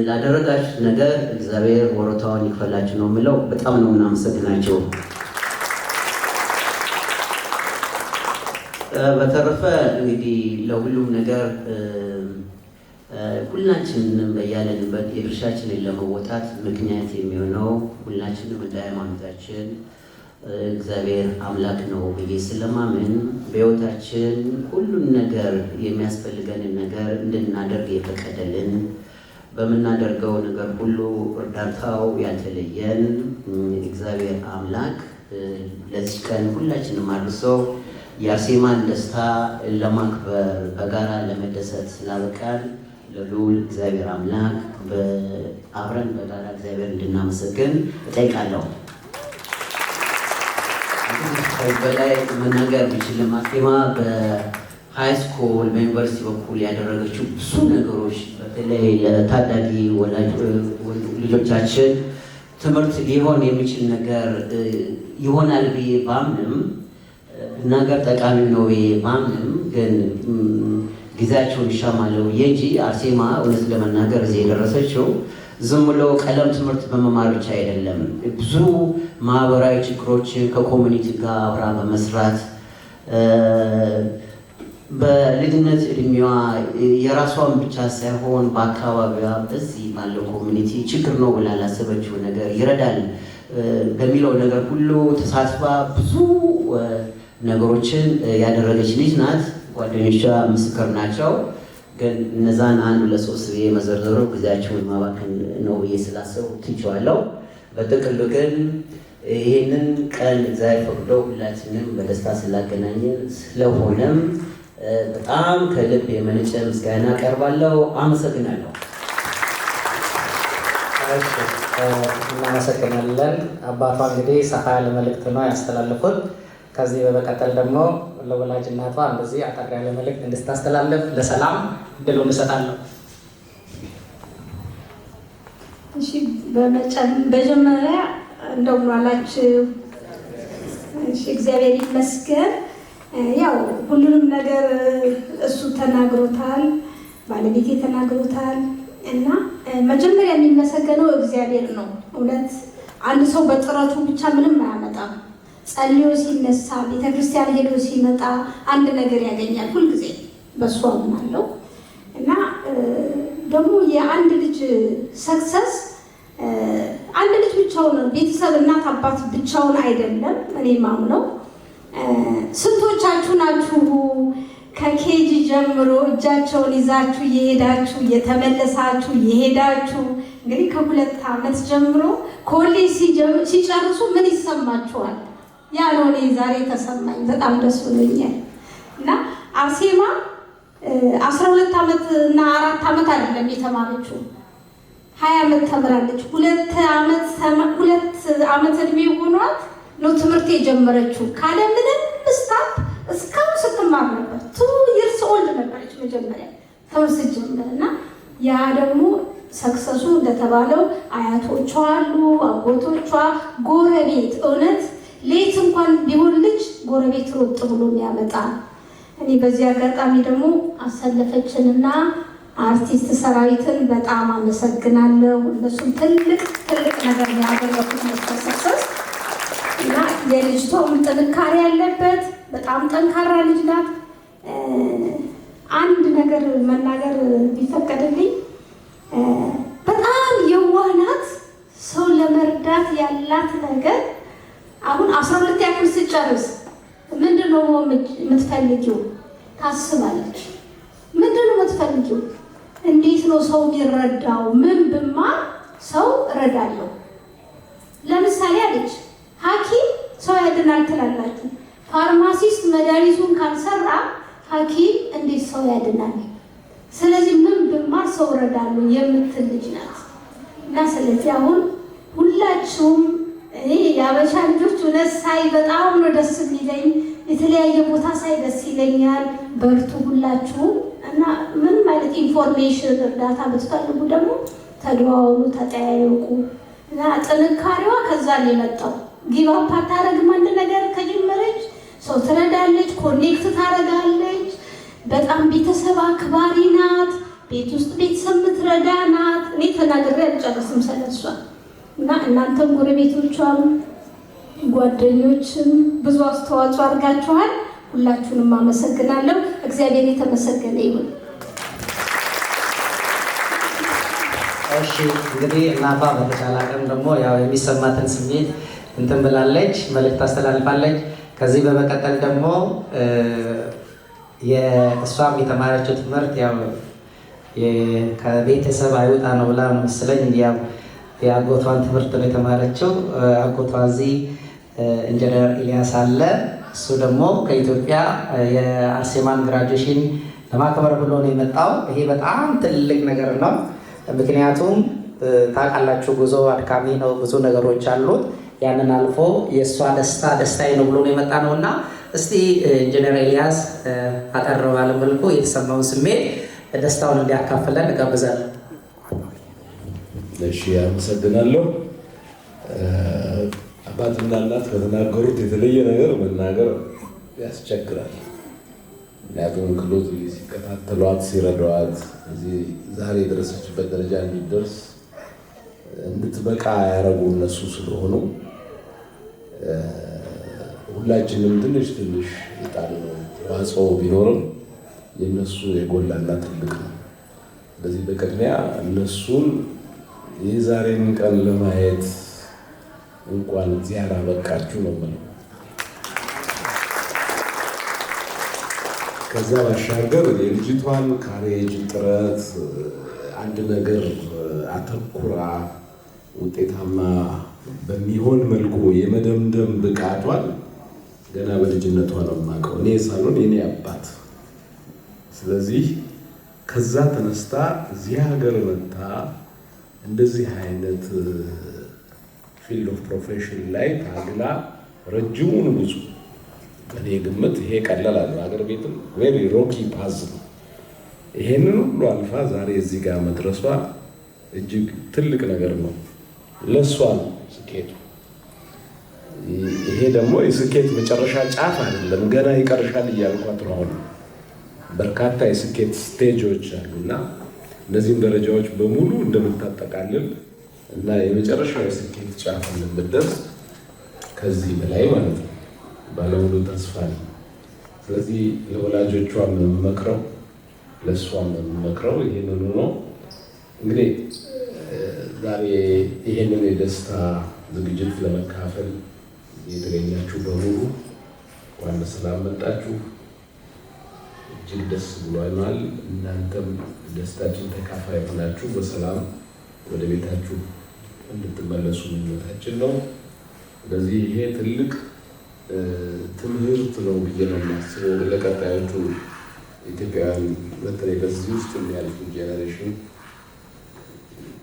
ላደረጋችሁት ነገር እግዚአብሔር ወሮታውን ይክፈላችሁ ነው የምለው። በጣም ነው የምናመሰግናቸው። በተረፈ እንግዲህ ለሁሉም ነገር ሁላችንም በያለንበት የድርሻችንን ለመወጣት ምክንያት የሚሆነው ሁላችንም እንደ ሃይማኖታችን እግዚአብሔር አምላክ ነው ብዬ ስለማምን በሕይወታችን ሁሉን ነገር የሚያስፈልገንን ነገር እንድናደርግ የፈቀደልን በምናደርገው ነገር ሁሉ እርዳታው ያልተለየን እግዚአብሔር አምላክ ለዚህ ቀን ሁላችንም አድርሶ የአርሴማን ደስታ ለማክበር በጋራ ለመደሰት ስላበቃን ለልዑል እግዚአብሔር አምላክ አብረን በጋራ እግዚአብሔር እንድናመሰግን እጠይቃለሁ። በላይ መናገር ቢችልም አርሴማ በሃይ ስኩል በዩኒቨርሲቲ በኩል ያደረገችው ብዙ ነገሮች በተለይ ለታዳጊ ልጆቻችን ትምህርት ሊሆን የሚችል ነገር ይሆናል ብዬ ባምንም ነገር ጠቃሚ ነው ብዬ ባምንም ግን ጊዜያቸውን ይሻማለው እንጂ አርሴማ እውነት ለመናገር እዚህ የደረሰችው ዝም ብሎ ቀለም ትምህርት በመማር ብቻ አይደለም። ብዙ ማህበራዊ ችግሮችን ከኮሚኒቲ ጋር አብራ በመስራት በልጅነት እድሜዋ የራሷን ብቻ ሳይሆን በአካባቢዋ በዚህ ባለው ኮሚኒቲ ችግር ነው ብላ ላሰበችው ነገር ይረዳል በሚለው ነገር ሁሉ ተሳትፋ ብዙ ነገሮችን ያደረገች ልጅ ናት። ጓደኞቿ ምስክር ናቸው። ግን እነዛን 1-2-3 ብዬ መዘርዘሩ ጊዜያቸውን ማባከን ነው ብዬ ስላሰቡ ትቼዋለሁ። በጥቅሉ ግን ይህንን ቀን እግዚአብሔር ፈቅዶ ሁላችንም በደስታ ስላገናኘን ስለሆነም በጣም ከልብ የመነጨ ምስጋና አቀርባለሁ። አመሰግናለሁ። እናመሰግናለን። አባቷ እንግዲህ ሰፋ ያለ መልእክት ነው ያስተላለፉት። ከዚህ በመቀጠል ደግሞ ለወላጅ እናቷ እንደዚህ አጠር ያለ መልእክት እንድታስተላለፍ ለሰላም እድሉን እሰጣለሁ። እሺ፣ በመጀመሪያ እንደምን ዋላችሁ? እሺ፣ እግዚአብሔር ይመስገን። ያው ሁሉንም ነገር እሱ ተናግሮታል፣ ባለቤቴ ተናግሮታል እና መጀመሪያ የሚመሰገነው እግዚአብሔር ነው። እውነት አንድ ሰው በጥረቱ ብቻ ምንም አያመጣም። ጸልዮ ሲነሳ ቤተክርስቲያን ሄዶ ሲመጣ አንድ ነገር ያገኛል። ሁልጊዜ በእሱ አምናለሁ እና ደግሞ የአንድ ልጅ ሰክሰስ አንድ ልጅ ብቻ ብቻውን ቤተሰብ እናት አባት ብቻውን አይደለም። እኔ ማምነው ስንቶቻችሁ ናችሁ ከኬጂ ጀምሮ እጃቸውን ይዛችሁ እየሄዳችሁ እየተመለሳችሁ እየሄዳችሁ እንግዲህ ከ2 ዓመት ጀምሮ ኮሌጅ ሲጨርሱ ምን ይሰማችኋል? ያ ነው እኔ ዛሬ ተሰማኝ። በጣም ደስ ብሎኛል። እና አርሴማ 12 ዓመት እና 4 ዓመት አይደለም የተማረችው 20 ዓመት ተምራለች። 2 ዓመት እድሜ ሆኗት ነው ትምህርት የጀመረችው። ካለ ምንም ስታፕ እስካሁን ስትማር ነበር። 2 years old ነበረች መጀመሪያ ትምህርት ስትጀምር። እና ያ ደግሞ ሰክሰሱ እንደተባለው አያቶቿ አሉ፣ አጎቶቿ፣ ጎረቤት እውነት ሌት እንኳን ቢሆን ልጅ ጎረቤት ሮጥ ብሎ የሚያመጣ። እኔ በዚህ አጋጣሚ ደግሞ አሰለፈችንና አርቲስት ሰራዊትን በጣም አመሰግናለሁ። እነሱም ትልቅ ነገር ያደረጉት መሰሰስ እና የልጅቷም ጥንካሬ ያለበት በጣም ጠንካራ ልጅ ናት። አንድ ነገር መናገር ቢፈቀድልኝ በጣም የዋህ ናት። ሰው ለመርዳት ያላት ነገር አሁን 12 ያክል ስጨርስ ምንድነው የምትፈልጊው ታስባለች። ምንድነው የምትፈልጊው? እንዴት ነው ሰው የሚረዳው? ምን ብማር ሰው እረዳለሁ? ለምሳሌ አለች ሐኪም ሰው ያድናል ትላላችሁ። ፋርማሲስት መድኃኒቱን ካልሰራ ሐኪም እንዴት ሰው ያድናል? ስለዚህ ምን ብማር ሰው እረዳለሁ የምትል ልጅ ናት። እና ስለዚህ አሁን ሁላችሁም እኔ የአበሻ ልጆች እውነት ሳይ በጣም ነው ደስ የሚለኝ። የተለያየ ቦታ ሳይ ደስ ይለኛል። በርቱ ሁላችሁም። እና ምንም አይነት ኢንፎርሜሽን እርዳታ ብትፈልጉ ደግሞ ተደዋወሉ፣ ተጠያየቁ። እና ጥንካሬዋ ከዛ ነው የመጣው። ጊቫፕ አታረግም። አንድ ነገር ከጀመረች ሰው ትረዳለች፣ ኮኔክት ታረጋለች። በጣም ቤተሰብ አክባሪ ናት። ቤት ውስጥ ቤተሰብ ምትረዳ ናት። እኔ ተናግሬ አልጨርስም ስለሷ። እና እናንተም ጎረቤቶቿም ጓደኞችም ብዙ አስተዋጽኦ አድርጋችኋል። ሁላችሁንም አመሰግናለሁ። እግዚአብሔር የተመሰገነ ይሁን። እሺ እንግዲህ እናቷ በተቻለ አቅም ደግሞ ያው የሚሰማትን ስሜት እንትን ብላለች፣ መልእክት ታስተላልፋለች። ከዚህ በመቀጠል ደግሞ የእሷም የተማረችው ትምህርት ያው ከቤተሰብ አይወጣ ነው ብላ ነው መሰለኝ ያው የአጎቷን ትምህርት ነው የተማረችው። አጎቷ እዚህ ኢንጂነር ኤልያስ አለ። እሱ ደግሞ ከኢትዮጵያ የአርሴማን ግራጁዌሽን ለማክበር ብሎ ነው የመጣው። ይሄ በጣም ትልቅ ነገር ነው። ምክንያቱም ታውቃላችሁ ጉዞ አድካሚ ነው፣ ብዙ ነገሮች አሉት። ያንን አልፎ የእሷ ደስታ ደስታዬ ነው ብሎ ነው የመጣ ነው እና እስቲ ኢንጂነር ኤልያስ አጠር ባለ መልኩ የተሰማውን ስሜት ደስታውን እንዲያካፍለን እጋብዛለሁ። እሺ አመሰግናለሁ። አባትና እናት ከተናገሩት የተለየ ነገር መናገር ያስቸግራል። ምክንያቱም ክሎዝ ሲከታተሏት ሲረዷት እዚህ ዛሬ የደረሰችበት ደረጃ እንዲደርስ እንድትበቃ ያደረጉ እነሱ ስለሆኑ ሁላችንም ትንሽ የጣልነው ተዋጽኦ ቢኖርም የእነሱ የጎላና ትልቅ ነው። ስለዚህ በቅድሚያ እነሱን የዛሬን ቀን ለማየት እንኳን ዚያራ በቃችሁ ነው የምለው። ከዛ ባሻገር የልጅቷን ካሬጅ ጥረት አንድ ነገር አተኩራ ውጤታማ በሚሆን መልኩ የመደምደም ብቃቷን ገና በልጅነቷ ነው የማውቀው እኔ ሳልሆን የኔ አባት። ስለዚህ ከዛ ተነስታ እዚህ ሀገር መጣ እንደዚህ አይነት ፊልድ ኦፍ ፕሮፌሽን ላይ ታግላ ረጅሙን ጉዞ እኔ ግምት ይሄ ቀላል አለ ሀገር ቤትም ቬሪ ሮኪ ፓዝ ነው። ይሄንን ሁሉ አልፋ ዛሬ እዚህ ጋር መድረሷ እጅግ ትልቅ ነገር ነው። ለሷ ነው ስኬቱ። ይሄ ደግሞ የስኬት መጨረሻ ጫፍ አይደለም፣ ገና ይቀርሻል እያልኳት ነው። አሁን በርካታ የስኬት ስቴጆች አሉና እነዚህን ደረጃዎች በሙሉ እንደምታጠቃልል እና የመጨረሻው የስኬት ጫፍ እንደምትደርስ ከዚህ በላይ ማለት ነው ባለሙሉ ተስፋ ነው። ስለዚህ ለወላጆቿም የምመክረው ለእሷም የምመክረው ይህንኑ ነው። እንግዲህ ዛሬ ይህንን የደስታ ዝግጅት ለመካፈል የተገኛችሁ በሙሉ እንኳን በሰላም መጣችሁ። እጅግ ደስ ብሎናል። እናንተም ደስታችን ተካፋይ ሆናችሁ በሰላም ወደ ቤታችሁ እንድትመለሱ ምኞታችን ነው። ስለዚህ ይሄ ትልቅ ትምህርት ነው ብዬ ነው የማስበው ለቀጣዮቹ ኢትዮጵያውያን፣ በተለይ በዚህ ውስጥ የሚያልፉ ጄኔሬሽን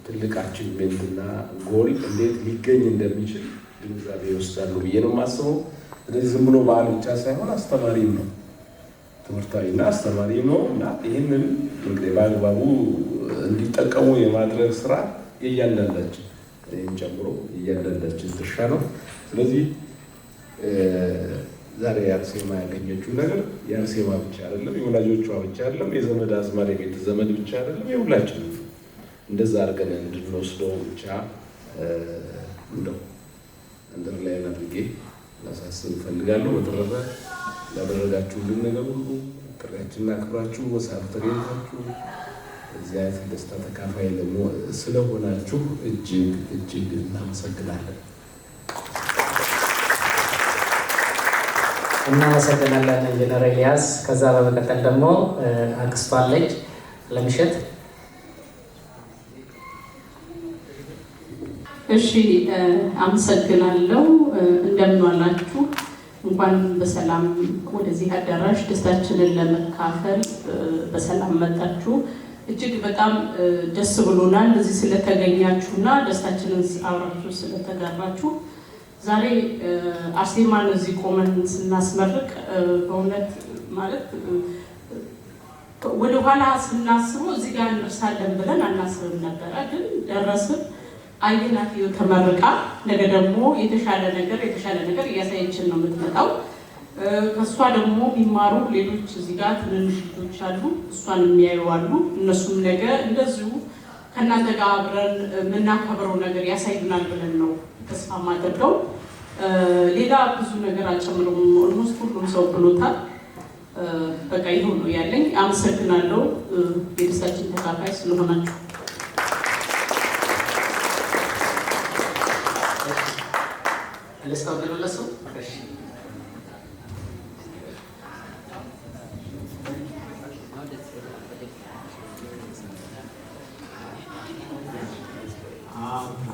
ትልቅ አቺቭሜንት እና ጎል እንዴት ሊገኝ እንደሚችል ግንዛቤ ይወስዳሉ ብዬ ነው የማስበው። ስለዚህ ዝም ብሎ በዓል ብቻ ሳይሆን አስተማሪም ነው፣ ትምህርታዊና አስተማሪም ነው እና ይህንን እንግዲህ በአግባቡ እንዲጠቀሙ የማድረግ ስራ የእያንዳንዳችን ይህን ጨምሮ የእያንዳንዳችን ድርሻ ነው። ስለዚህ ዛሬ የአርሴማ ያገኘችው ነገር የአርሴማ ብቻ አይደለም፣ የወላጆቿ ብቻ አይደለም፣ የዘመድ አዝማድ የቤተ ዘመድ ብቻ አይደለም፣ የሁላችንም እንደዛ አድርገን እንድንወስደው ብቻ እንደው አንደርላይን አድርጌ ላሳስብ እፈልጋለሁ። በተረፈ ላደረጋችሁልን ነገር ሁሉ ጥሪያችንን አክብራችሁ በሰዓቱ ተገኝታችሁ እዚህ አይነት ደስታ ተካፋይ ስለሆናችሁ እጅግ እጅግ እናመሰግናለን። እናመሰግናለን ኢንጂነር ኤልያስ። ከዛ በመቀጠል ደግሞ አክስቷ አለች ለምሸት። እሺ አመሰግናለሁ። እንደምን ዋላችሁ? እንኳን በሰላም ወደዚህ አዳራሽ ደስታችንን ለመካፈል በሰላም መጣችሁ። እጅግ በጣም ደስ ብሎናል እዚህ ስለተገኛችሁና ደስታችንን አብራችሁ ስለተጋራችሁ። ዛሬ አርሴማን እዚህ ቆመን ስናስመርቅ በእውነት ማለት ወደ ኋላ ስናስበው እዚህ ጋር እንደርሳለን ብለን አናስብም ነበረ። ግን ደረስን፣ አየናት፣ ተመርቃ ነገ ደግሞ የተሻለ ነገር እያሳየችን ነው የምትመጣው። ከእሷ ደግሞ የሚማሩ ሌሎች እዚህ ጋር ትንንሽ ልጆች አሉ፣ እሷን የሚያዩ አሉ። እነሱም ነገ እንደዚሁ ከእናንተ ጋር አብረን የምናከብረው ነገር ያሳዩናል ብለን ነው ተስፋ ማድረገው። ሌላ ብዙ ነገር አልጨምርም። ኦልሞስት ሁሉም ሰው ብሎታል። በቃ ይኸው ነው ያለኝ። አመሰግናለሁ የደስታችን ተካፋይ ስለሆናችሁ።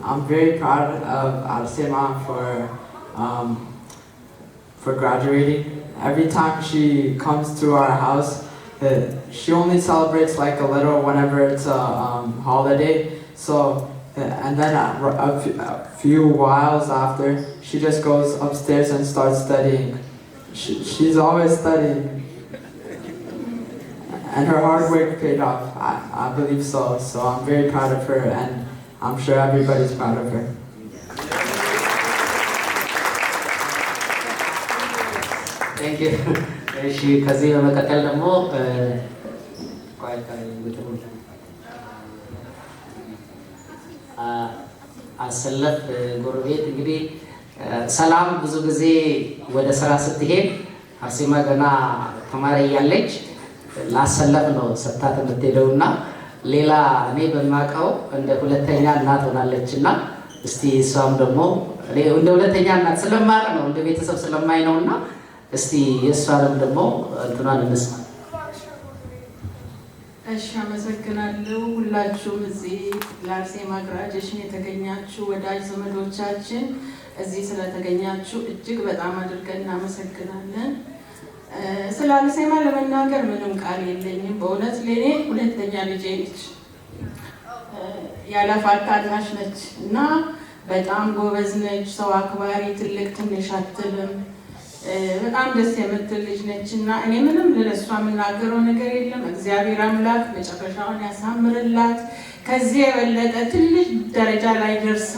I'm very proud of Arsema for graduating. Every time she comes to our house, she only celebrates like a little whenever it's a holiday. So, and then a few whiles after, she just goes upstairs and starts studying. She's always studying. And her hard work paid off. I believe so. So I'm very proud of her, and I'm sure everybody's proud of her. Thank you. እሺ ከዚህ በመቀጠል ደግሞ አሰለፍ ጎረቤት እንግዲህ ሰላም ብዙ ጊዜ ወደ ስራ ስትሄድ አርሴማ ገና ተማሪ እያለች ላሰለፍ ነው ሰታት የምትሄደው እና ሌላ እኔ በማውቀው እንደ ሁለተኛ እናት ሆናለች እና እስቲ እሷም ደግሞ እንደ ሁለተኛ እናት ስለማውቅ ነው እንደ ቤተሰብ ስለማይ ነው እና እስቲ የእሷንም ደግሞ እንትኗን እንስማ። እሺ አመሰግናለሁ። ሁላችሁም እዚህ ለአርሴማ ግራጁዌሽን የተገኛችሁ ወዳጅ ዘመዶቻችን እዚህ ስለተገኛችሁ እጅግ በጣም አድርገን እናመሰግናለን። ስለ አርሴማ ለመናገር ምንም ቃል የለኝም። በእውነት ለኔ ሁለተኛ ልጄ ነች። ያለፋት ታናሽ ነች እና በጣም ጎበዝ ነች። ሰው አክባሪ፣ ትልቅ ትንሽ አትልም። በጣም ደስ የምትል ልጅ ነች እና እኔ ምንም ለሷ የምናገረው ነገር የለም። እግዚአብሔር አምላክ መጨረሻውን ያሳምርላት። ከዚህ የበለጠ ትልቅ ደረጃ ላይ ደርሳ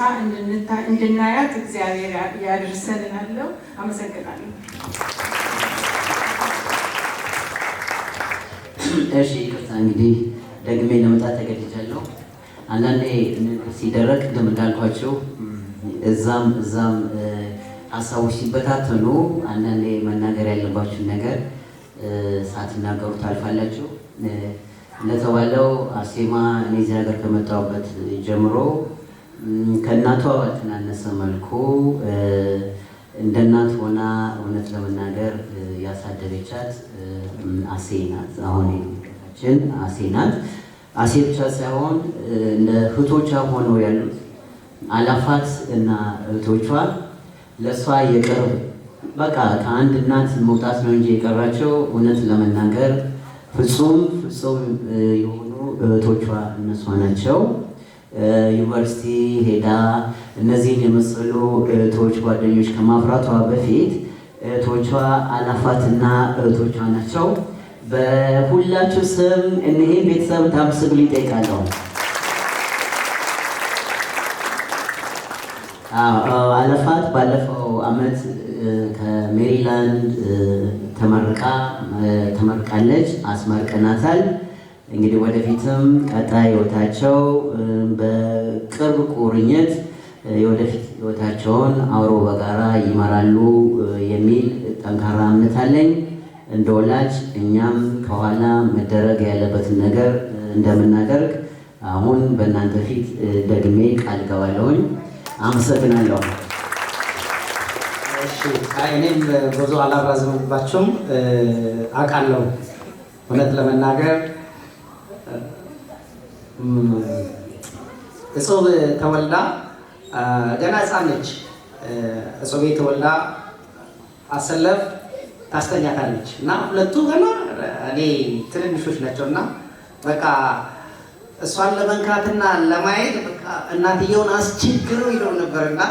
እንድናያት እግዚአብሔር ያድርሰን እላለሁ። አመሰግናለሁ። እሺ ይቅርታ እንግዲህ ደግሜ ለመጣት ተገድጃለሁ። አንዳንዴ ሲደረግ ቅድም እንዳልኳቸው እዛም ሀሳቦች ሲበታተኑ አንዳንዴ መናገር ያለባችሁን ነገር ሳትናገሩ ታልፋላችሁ። እንደተባለው አርሴማ እኔ እዚህ ሀገር ከመጣሁበት ጀምሮ ከእናቷ ባልተናነሰ መልኩ እንደ እናት ሆና እውነት ለመናገር ያሳደገቻት አሴ ናት። አሁን የሚገታችን አሴ ናት። አሴ ብቻ ሳይሆን እንደ እህቶቿ ሆነው ያሉት አላፋት እና እህቶቿ ለእሷ የቅርብ በቃ ከአንድ እናት መውጣት ነው እንጂ የቀራቸው እውነት ለመናገር ፍጹም የሆኑ እህቶቿ እነሷ ናቸው። ዩኒቨርሲቲ ሄዳ እነዚህን የመሰሉ እህቶች ጓደኞች ከማፍራቷ በፊት እህቶቿ አላፋትና እህቶቿ ናቸው። በሁላችሁ ስም እነዚህ ቤተሰብ ታመስግኑ ይጠይቃለሁ። አላፋት ባለፈው አመት ከሜሪላንድ ተመርቃለች፣ አስመርቀናታል። እንግዲህ ወደፊትም ቀጣይ ህይወታቸው በቅርብ ቁርኝት የወደፊት ህይወታቸውን አብሮ በጋራ ይመራሉ የሚል ጠንካራ እምነት አለኝ። እንደ ወላጅ እኛም ከኋላ መደረግ ያለበትን ነገር እንደምናደርግ አሁን በእናንተ ፊት ደግሜ ቃል ገባለሁኝ። አመሰግናለሁ። እሺ፣ እኔም ብዙ አላራዝምባችሁም። አውቃለሁ እውነት ለመናገር እጾብ ተወልዳ ገና ህፃን ነች። እጾቤ ተወልዳ አሰለፍ ታስተኛታለች እና ሁለቱ ገና እኔ ትንንሾች ናቸውና በቃ እሷን ለመንካትና ለማየት በቃ እናትየውን አስቸግረው ይለው ነበርና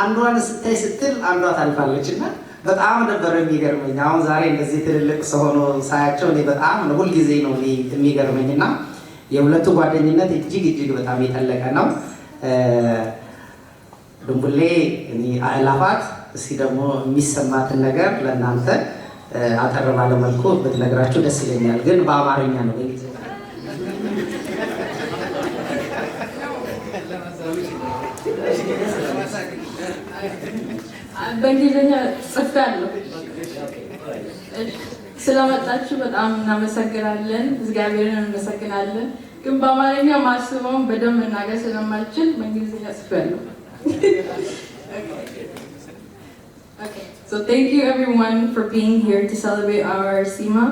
አንዷን ስታይ ስትል አንዷ ታልፋለች እና በጣም ነበር የሚገርመኝ። አሁን ዛሬ እንደዚህ ትልልቅ ሰው ሆኖ ሳያቸው እኔ በጣም ሁልጊዜ ነው የሚገርመኝና የሁለቱ ጓደኝነት እጅግ በጣም የጠለቀ ነው። ድንቡሌ እኔ አላፋት እስኪ ደግሞ የሚሰማትን ነገር ለእናንተ አጠር ባለ መልኩ ብትነግራችሁ ደስ ይለኛል፣ ግን በአማርኛ ነው። በእንግሊዝኛ ጽፌያለሁ። ስለመጣችሁ በጣም እናመሰግናለን፣ እግዚአብሔርን እናመሰግናለን። ግን በአማርኛ ማስበውን በደንብ መናገር ስለማልችል በእንግሊዝኛ ጽፌያለሁ። Okay, so thank you everyone for being here to celebrate our SEMA.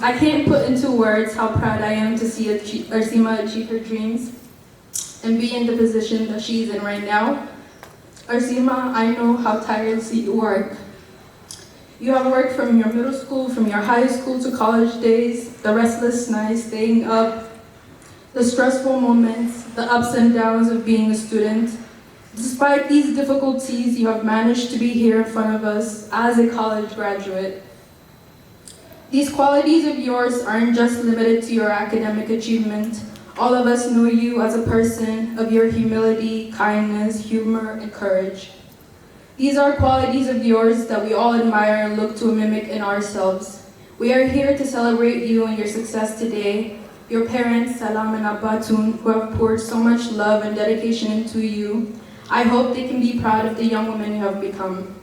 I can't put into words how proud I am to see Arsima achieve her dreams and be in the position that she's in right now. Arsima, I know how tirelessly you work. You have worked from your middle school, from your high school to college days, the restless nights, staying up, the stressful moments, the ups and downs of being a student. Despite these difficulties, you have managed to be here in front of us as a college graduate. These qualities of yours aren't just limited to your academic achievement. All of us know you as a person of your humility, kindness, humor, and courage. These are qualities of yours that we all admire and look to mimic in ourselves. We are here to celebrate you and your success today. Your parents, Salam and Abbatun, who have poured so much love and dedication into you. I hope they can be proud of the young woman you have become.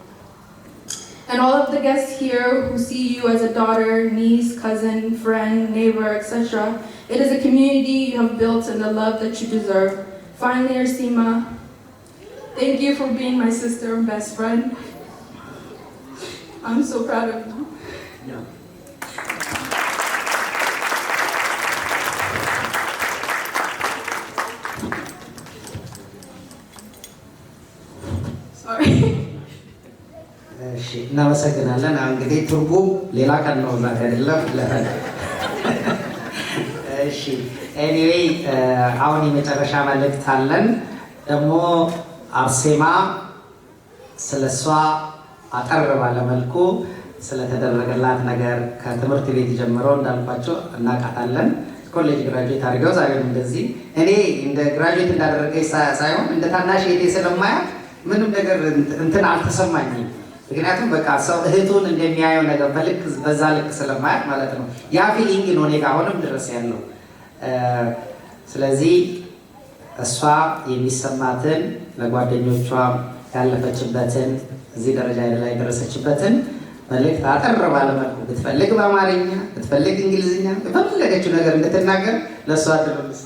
And all of the guests here who see you as a daughter, niece, cousin, friend, neighbor, etc. It is a community you have built and the love that you deserve. Finally, Arsima, thank you for being my sister and best friend. I'm so proud of you. Yeah. Sorry. እሺ እናመሰግናለን። እንግዲህ ትርጉም ሌላ ቀን ነው ዛሬ አይደለም። እሺ ኤኒዌይ አሁን የመጨረሻ መልእክት አለን። ደግሞ አርሴማ ስለሷ አጠር ባለ መልኩ ስለተደረገላት ነገር ከትምህርት ቤት ጀምሮ እንዳልኳቸው እናውቃታለን። ኮሌጅ ግራጁዌት አድርገው ዛሬም እንደዚህ እኔ እንደ ግራጁዌት እንዳደረገች ሳይሆን እንደ ታናሽ እህቴ ስለማያት ምንም ነገር እንትን አልተሰማኝም። ምክንያቱም በቃ ሰው እህቱን እንደሚያየው ነገር በዛ ልክ ስለማያት ማለት ነው። ያ ፊሊንግ ነው እኔ ጋር አሁንም ድረስ ያለው። ስለዚህ እሷ የሚሰማትን ለጓደኞቿ ያለፈችበትን እዚህ ደረጃ ላይ የደረሰችበትን መልእክት አጠር ባለ መልኩ ብትፈልግ በአማርኛ ብትፈልግ እንግሊዝኛ በፈለገችው ነገር እንድትናገር ለእሷ አድርስ።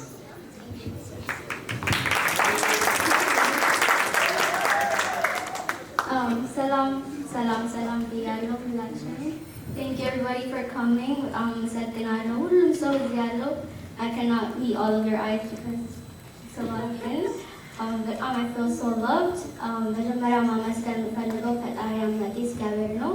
ሰላም ብያለሁ ሁላችሁም። Thank you everybody for coming. አመሰግናለሁ ሁሉም ሰው እዚህ ያለው I cannot meet all of your eyes because it's a lot of things. But I feel so loved. መጀመሪያ ማመስገን የምፈልገው ፈጣሪ አምላኬ እግዚአብሔር ነው።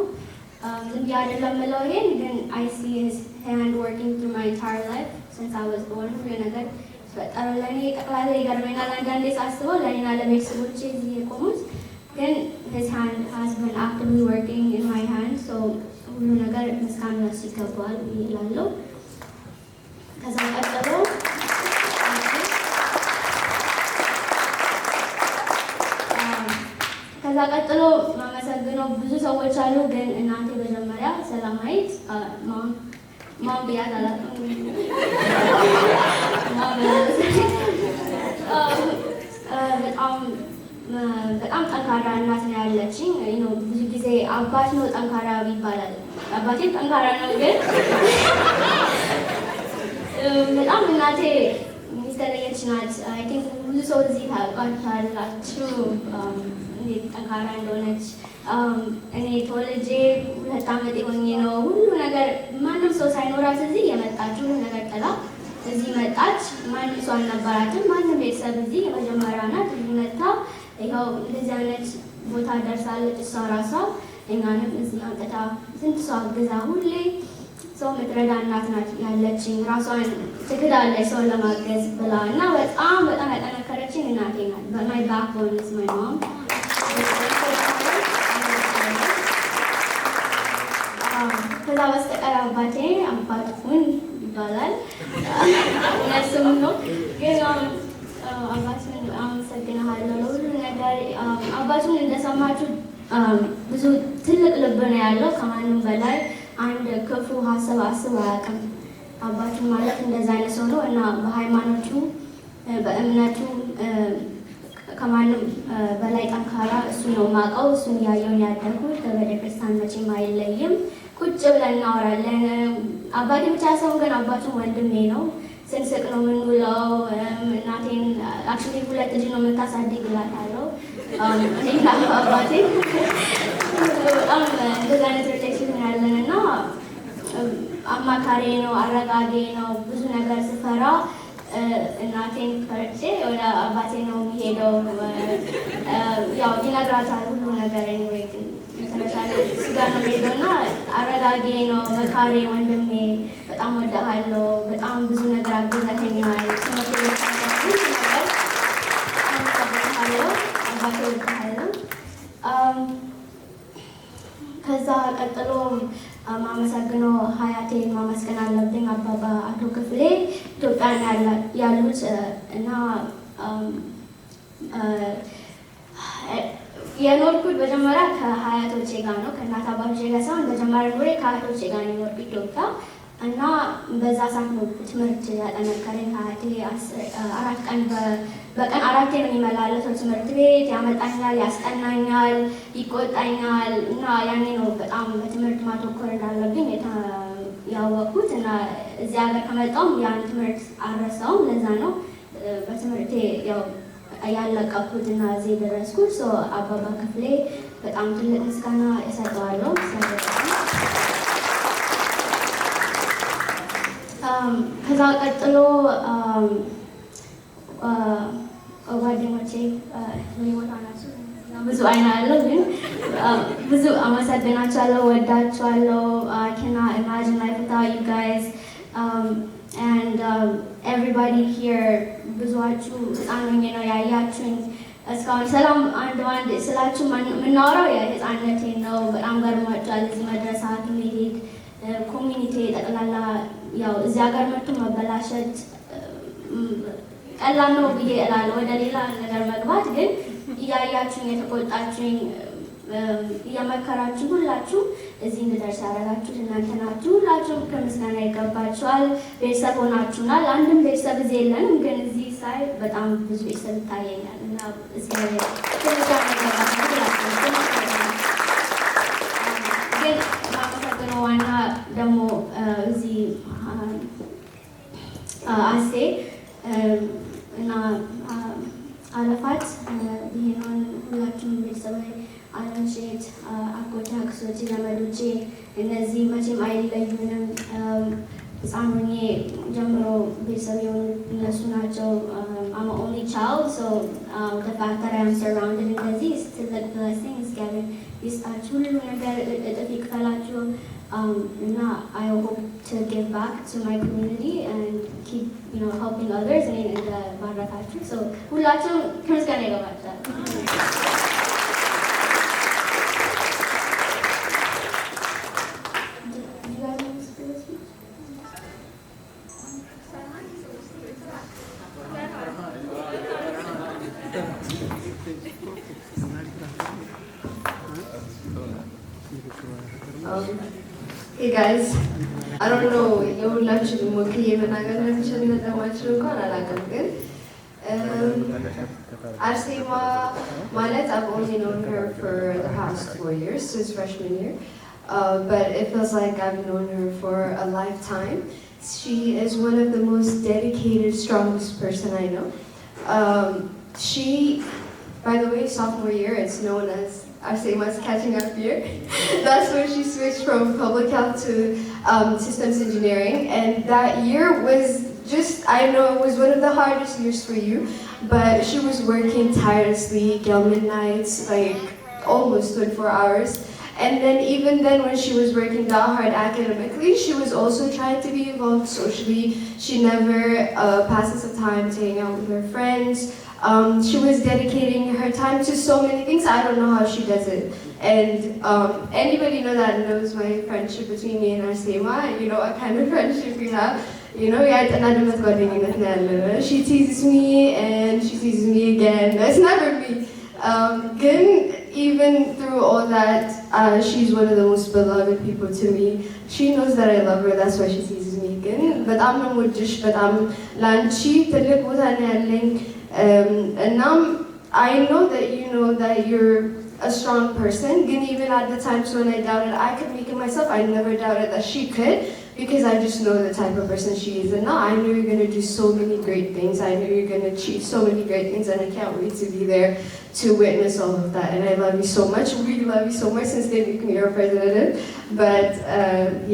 ዝም ብዬ አይደለም የምለው ይሄን ግን I see his hand working through my entire life since I was born. ሁሉ ነገር ፈጣሪ ለእኔ ጠቅላላ ይገርመኛል አንዳንዴ ሳስበው ለእኔና ለቤተሰቦቼ እዚህ የቆሙት ግን his hand has been actively working in my hand. So ሁሉ ነገር ምስጋና ይገባዋል እላለሁ። ከዛ ቀጥሎ ማመሰግነው ብዙ ሰዎች አሉ ግን እናንተ መጀመሪያ ሰላማዊት ማም ብያት አላውቅም። በጣም ጠንካራ እናት ነው ያለችኝ። ብዙ ጊዜ አባት ነው ጠንካራ ይባላል። አባቴ ጠንካራ ነው ግን በጣም እናቴ ሚስተለየች ናት። አይ ቲንክ ብዙ ሰው እዚህ ታውቃላችሁ እንዴት ጠንካራ እንደሆነች። እኔ ተወልጄ 2 ዓመት ሆኜ ነው ሁሉ ነገር ማንም ሰው ሳይኖራት እዚህ የመጣችው ሁሉ ነገር ጥላ እዚህ መጣች። ማንም ሰው አልነበራትም። ማንም ቤተሰብ እዚህ የመጀመሪያ ናት። እዚህ መጣ ይኸው እንደዚህ አይነት ቦታ ደርሳለች። እሷ ራሷ እኛንም እዚህ አንጥታ ስንት ሰው አግዛ ሁሌ ሰው ምትረዳ እናት ናት ያለችኝ። ራሷን ትክዳለች ሰውን ለማገዝ ብላ እና በጣም ያጠነከረችኝ እናቴ ናት። my backbone is my mom. ከዛ በስተቀር አባቴ አባቱን ይባላል እነሱም ነው ግን አባቱን አመሰግናለሁ ለሁሉ ነገር። አባቱን እንደሰማችሁ ብዙ ትልቅ ልብ ነው ያለው። ከማንም በላይ አንድ ክፉ ሀሳብ አስቦ አያውቅም። አባቱን ማለት እንደዛ አይነት ሰው ነው እና በሃይማኖቱ በእምነቱ ከማንም በላይ ጠንካራ እሱ ነው የማውቀው። እሱን እያየውን ያደግኩት ከቤተክርስቲያን መቼም አይለይም። ቁጭ ብለን እናወራለን። አባቴ ብቻ ሳይሆን ግን አባቱን ወንድሜ ነው። ስንስቅ ነው የምንውለው። እናቴን አክቹዋሊ 2 ልጅ ነው የምታሳድግ እላታለሁ እኔና አባቴ በጣም እንደዛ አይነት ሪሌሽን ያለን እና አማካሪ ነው፣ አረጋጌ ነው። ብዙ ነገር ስፈራ እናቴን ፈርቼ ወደ አባቴ ነው የሚሄደው። ያው ይነግራታል ሁሉ ነገር ኤኒዌይ ግን መጨረሻ ጋር ነው የሚሄደው እና አረጋጌ ነው፣ መካሪ ወንድሜ፣ በጣም ወድሃለሁ፣ በጣም ብዙ ነገር አግዘኸኛል። አባቴ ወድሃለሁ። ከዛ ቀጥሎ ማመሰግነው ሀያቴን ማመስገን አለብኝ። አባባ አቶ ክፍሌ ኢትዮጵያ ያሉት እና የኖርኩት መጀመሪያ ከሀያቶቼ ጋር ነው፣ ከእናት አባቶቼ ጋር ሳይሆን መጀመሪያ ኖሬ ከሀያቶቼ ጋር ነው የኖርኩት ኢትዮጵያ እና በዛ ሰዓት ነው ትምህርት ያጠነከረኝ። ሀያቴ 4 ቀን በቀን 4 ነው የሚመላለሰው ትምህርት ቤት። ያመጣኛል፣ ያስጠናኛል፣ ይቆጣኛል እና ያኔ ነው በጣም በትምህርት ማተኮር እንዳለብኝ ያወቅኩት እና እዚህ ሀገር ከመጣሁም ያን ትምህርት አልረሳውም። ለዛ ነው በትምህርቴ ያለቀኩት እና እዚህ የደረስኩት። አባባ ክፍሌ በጣም ትልቅ ምስጋና እሰጠዋለሁ። ከዛ ቀጥሎ ጓደኞቼ ቦታ ናቸው። ብዙ አይና ያለው ግን ብዙ አመሰግናቸዋለሁ፣ ወዳቸዋለሁ። I cannot imagine life without you guys. And everybody here ብዙዋችሁ ህፃኖኜ ነው ያያችሁኝ። እስካሁን ሰላም አንድ ስላችሁ የምናወራው የህፃንነቴን ነው። በጣም ገርሟቸዋል። እዚህ መድረሳ መሄድ ኮሚኒቲ ጠቅላላ ያው እዚህ ሀገር መጥቶ መበላሸት ቀላል ነው ብዬ እላለሁ። ወደ ሌላ ነገር መግባት ግን እያያችሁኝ የተቆጣችሁኝ እየመከራችሁ ሁላችሁ እዚህ እንድደርስ ያደረጋችሁት እናንተ ናችሁ። ሁላችሁም ከምስጋና ይገባችኋል። ቤተሰብ ሆናችሁናል። አንድም ቤተሰብ እዚህ የለንም፣ ግን እዚህ ሳይ በጣም ብዙ ቤተሰብ ይታየኛል እና ግን አንቺት አጎቴ አክስቶቼ ዘመዶቼ እነዚህ መቼም አይለዩንም። ህፃን ሆኜ ጀምሮ ቤተሰብ የሆኑ እነሱ ናቸው። I'm an only child, so the fact that I am surrounded እንደዚህ is ትልቅ blessing. እግዚአብሔር ይስጣችሁ ሁሉ ነገር እጥፍ ይክፈላችሁ እና I hope to give back to my community and keep helping others እኔን እንደባረካችሁ so ሁላችሁም ከምስጋና ይገባችኋል። Hey guys, I don't know የሁላችሁንም ወክዬ መናገር እንደምችል እንደማችል እንኳን አላውቅም ግን Arsema ማለት I've only known her for the past 4 years since freshman year, but it feels like I've known her for a lifetime. She is one of the most dedicated, strongest person I know. She, by the way, sophomore year, it's known as Arsema's catching up year. That's when she switched from public health to systems engineering, and that year was just, I know it was one of the hardest years for you, but she was working tirelessly, Gelman nights, like almost 24 hours. And then even then when she was working that hard academically, she was also trying to be involved socially. She never passes the time to hang out with her friends. She was dedicating her time to so many things. I don't know how she does it. And anybody knows my friendship between me and Arsema, you know what kind of friendship we have. You know, she teases me and she teases me again. That's never me. Even through all that, she's one of the most beloved people to me. She knows that I love her, that's why she teases me again. But I'm not Mujjish, but I'm Lanchi, and I know that you know that you're a strong person. Even at the times when I doubted I could make it myself, I never doubted that she could, because I just know the type of person she is. And now I know you're going to do so many great things. I know you're going to achieve so many great things, and I can't wait to be there to witness all of that. And I love you so much. We love you so much since they make me your president. But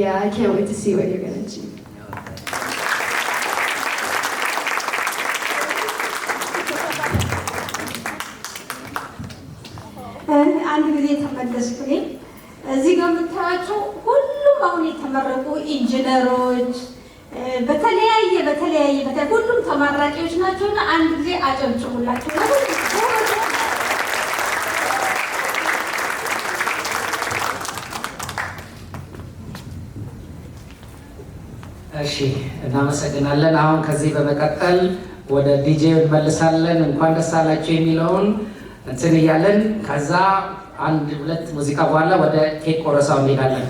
yeah, I can't wait to see what you're going to achieve. አንድ ጊዜ ተመለስኩኝ። እዚህ ጋር የምታያቸው ሁሉም አሁን የተመረቁ ኢንጂነሮች በተለያየ ሁሉም ተመራቂዎች ናቸውና አንድ ጊዜ አጨብጭቡላቸው። እሺ እናመሰግናለን። አሁን ከዚህ በመቀጠል ወደ ዲጄ እንመልሳለን። እንኳን ደስ አላችሁ የሚለውን እንትን እያለን ከዛ አንድ ሁለት ሙዚቃ በኋላ ወደ ኬክ ቆረሳው እንሄዳለን።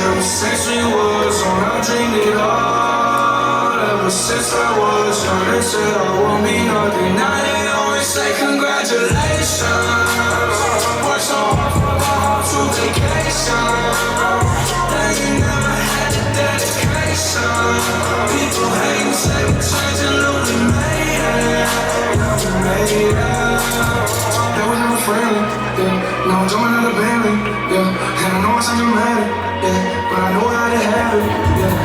Ever since we was on, I dreamed it all. Ever since I was young, they said I won't be nothing. Now they always say congratulations. Worked so hard for my heart to vacation. They ain't never had the dedication. People hate and say we're changing, look, we made it. Yeah, we made it. That was never friendly, yeah. Now I'm jumping out of Bentley, yeah. And I know I sound dramatic, yeah, but I know how to have it, yeah.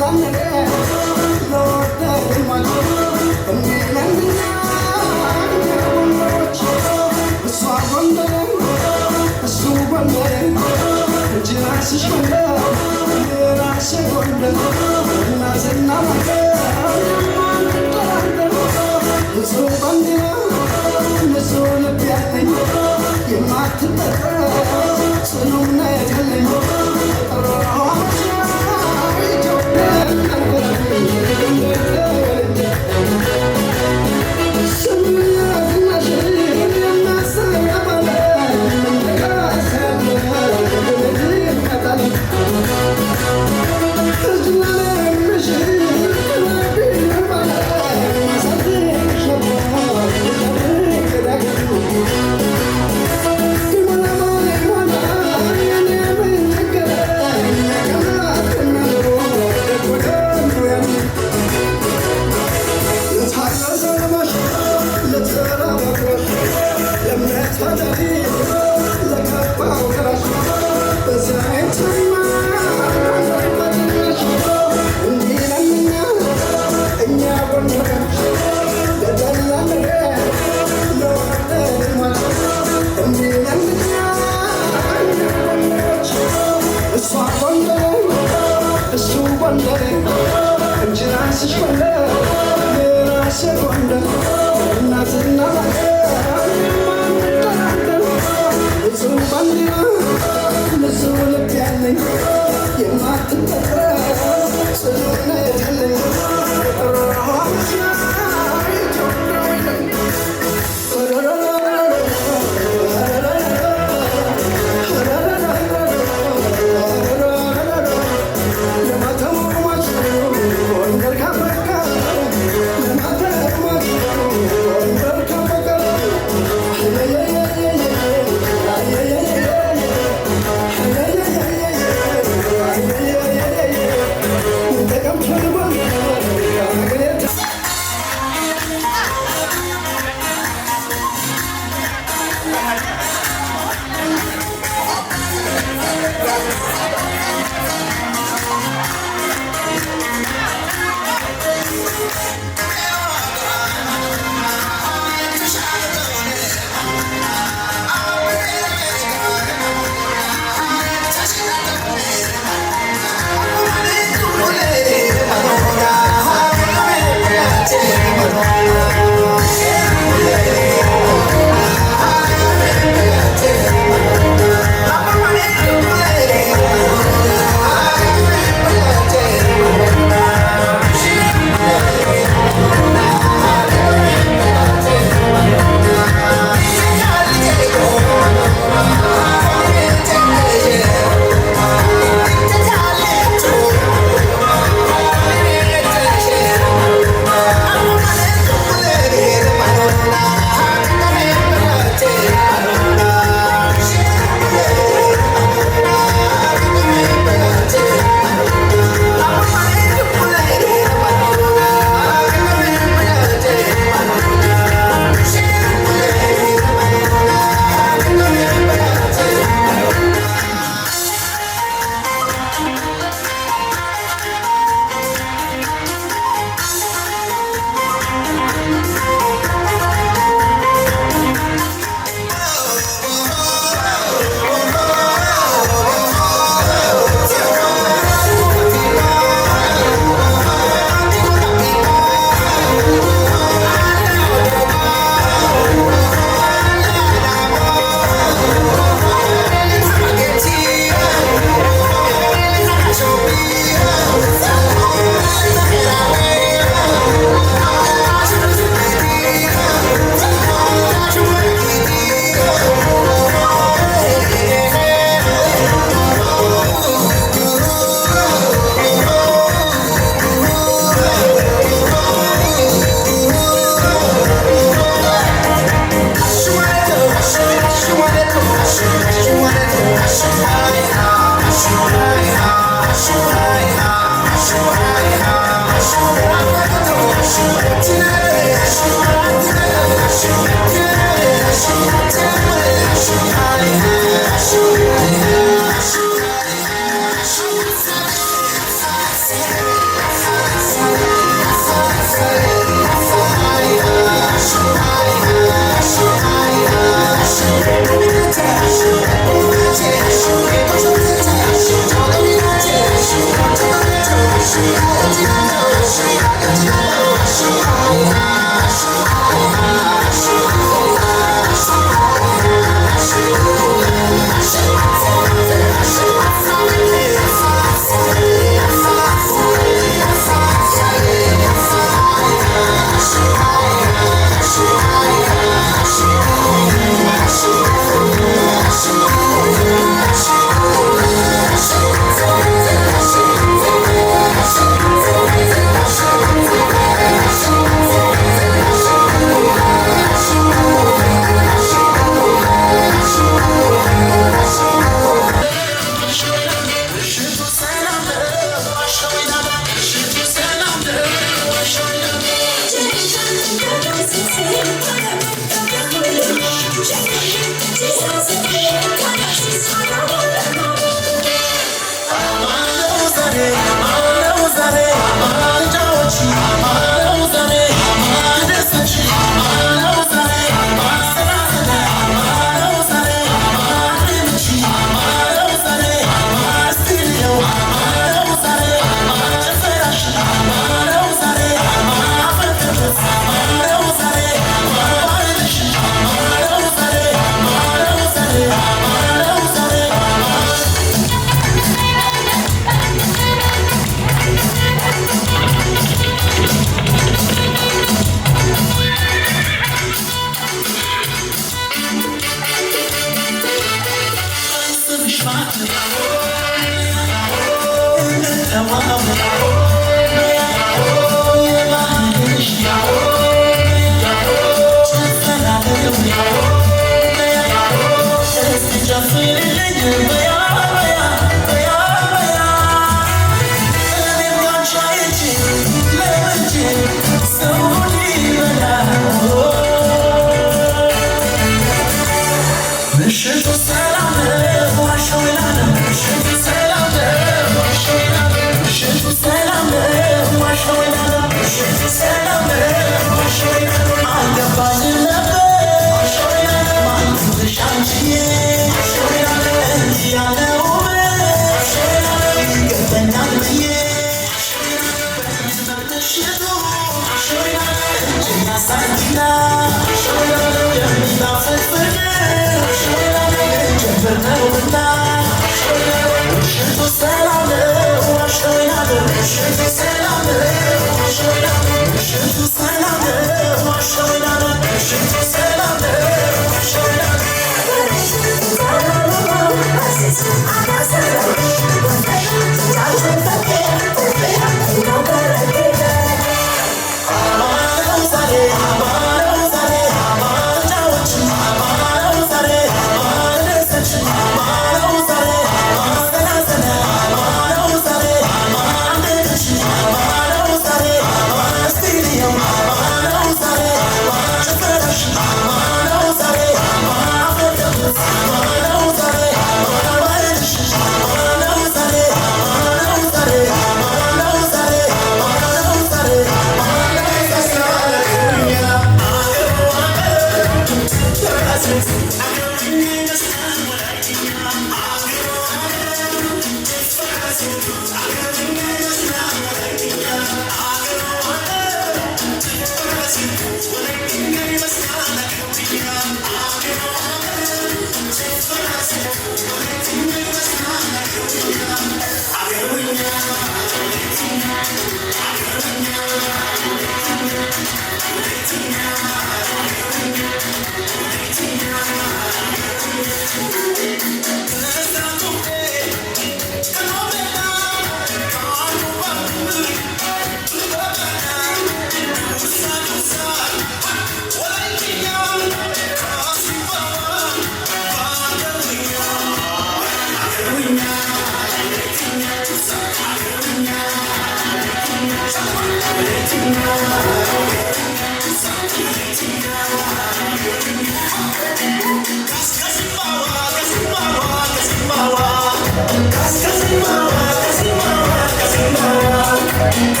Kasimbawa